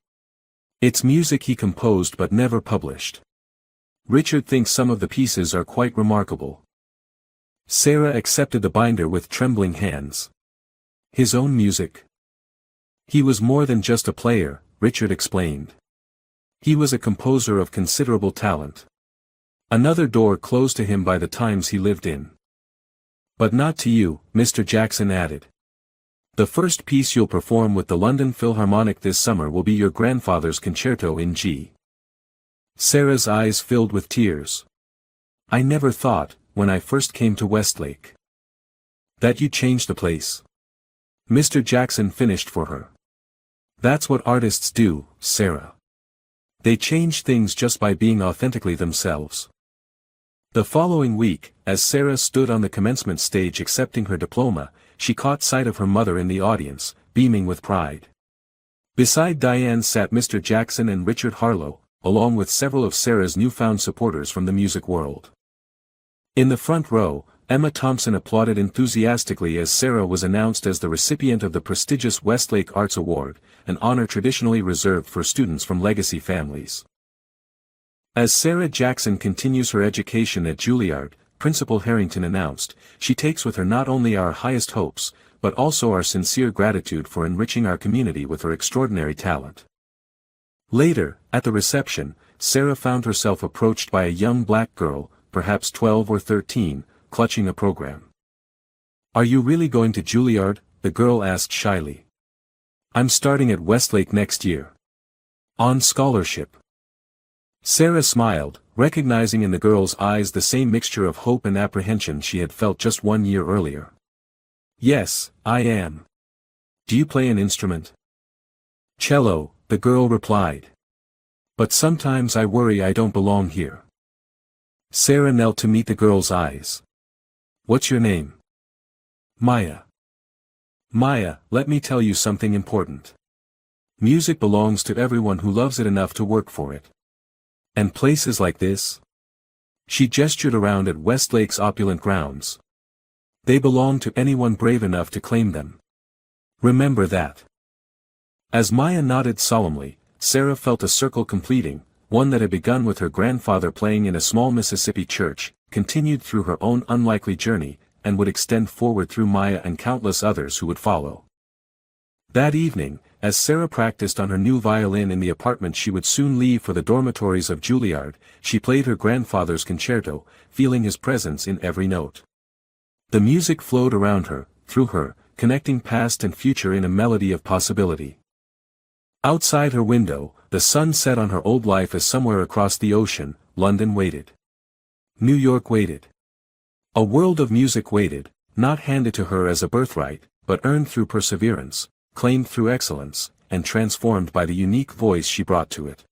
It's music he composed but never published. Richard thinks some of the pieces are quite remarkable." Sarah accepted the binder with trembling hands. "His own music?" "He was more than just a player," Richard explained. "He was a composer of considerable talent. Another door closed to him by the times he lived in." "But not to you," Mr. Jackson added. "The first piece you'll perform with the London Philharmonic this summer will be your grandfather's concerto in G." Sarah's eyes filled with tears. "I never thought, when I first came to Westlake, that you'd change the place." Mr. Jackson finished for her. "That's what artists do, Sarah. They change things just by being authentically themselves." The following week, as Sarah stood on the commencement stage accepting her diploma, she caught sight of her mother in the audience, beaming with pride. Beside Diane sat Mr. Jackson and Richard Harlow, along with several of Sarah's newfound supporters from the music world. In the front row, Emma Thompson applauded enthusiastically as Sarah was announced as the recipient of the prestigious Westlake Arts Award, an honor traditionally reserved for students from legacy families. As Sarah Jackson continues her education at Juilliard, Principal Harrington announced, "She takes with her not only our highest hopes, but also our sincere gratitude for enriching our community with her extraordinary talent." Later, at the reception, Sarah found herself approached by a young black girl, perhaps 12 or 13, clutching a program. "Are you really going to Juilliard?" the girl asked shyly. "I'm starting at Westlake next year. On scholarship." Sarah smiled, recognizing in the girl's eyes the same mixture of hope and apprehension she had felt just 1 year earlier. "Yes, I am." "Do you play an instrument?" "Cello," the girl replied. "But sometimes I worry I don't belong here." Sarah knelt to meet the girl's eyes. "What's your name?" "Maya." "Maya, let me tell you something important. Music belongs to everyone who loves it enough to work for it. And places like this?" She gestured around at Westlake's opulent grounds. "They belong to anyone brave enough to claim them. Remember that." As Maya nodded solemnly, Sarah felt a circle completing, one that had begun with her grandfather playing in a small Mississippi church, continued through her own unlikely journey, and would extend forward through Maya and countless others who would follow. That evening, as Sarah practiced on her new violin in the apartment she would soon leave for the dormitories of Juilliard, she played her grandfather's concerto, feeling his presence in every note. The music flowed around her, through her, connecting past and future in a melody of possibility. Outside her window, the sun set on her old life as somewhere across the ocean, London waited. New York waited. A world of music waited, not handed to her as a birthright, but earned through perseverance, claimed through excellence, and transformed by the unique voice she brought to it.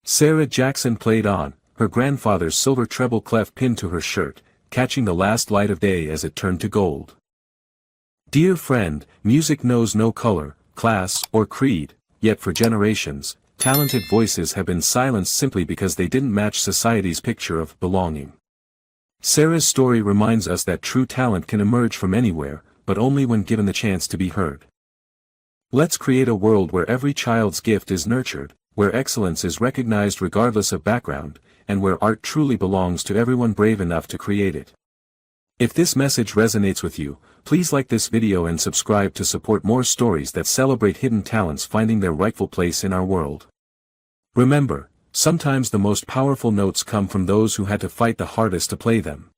Sarah Jackson played on, her grandfather's silver treble clef pinned to her shirt, catching the last light of day as it turned to gold. Dear friend, music knows no color, class, or creed, yet for generations, talented voices have been silenced simply because they didn't match society's picture of belonging. Sarah's story reminds us that true talent can emerge from anywhere, but only when given the chance to be heard. Let's create a world where every child's gift is nurtured, where excellence is recognized regardless of background, and where art truly belongs to everyone brave enough to create it. If this message resonates with you, please like this video and subscribe to support more stories that celebrate hidden talents finding their rightful place in our world. Remember, sometimes the most powerful notes come from those who had to fight the hardest to play them.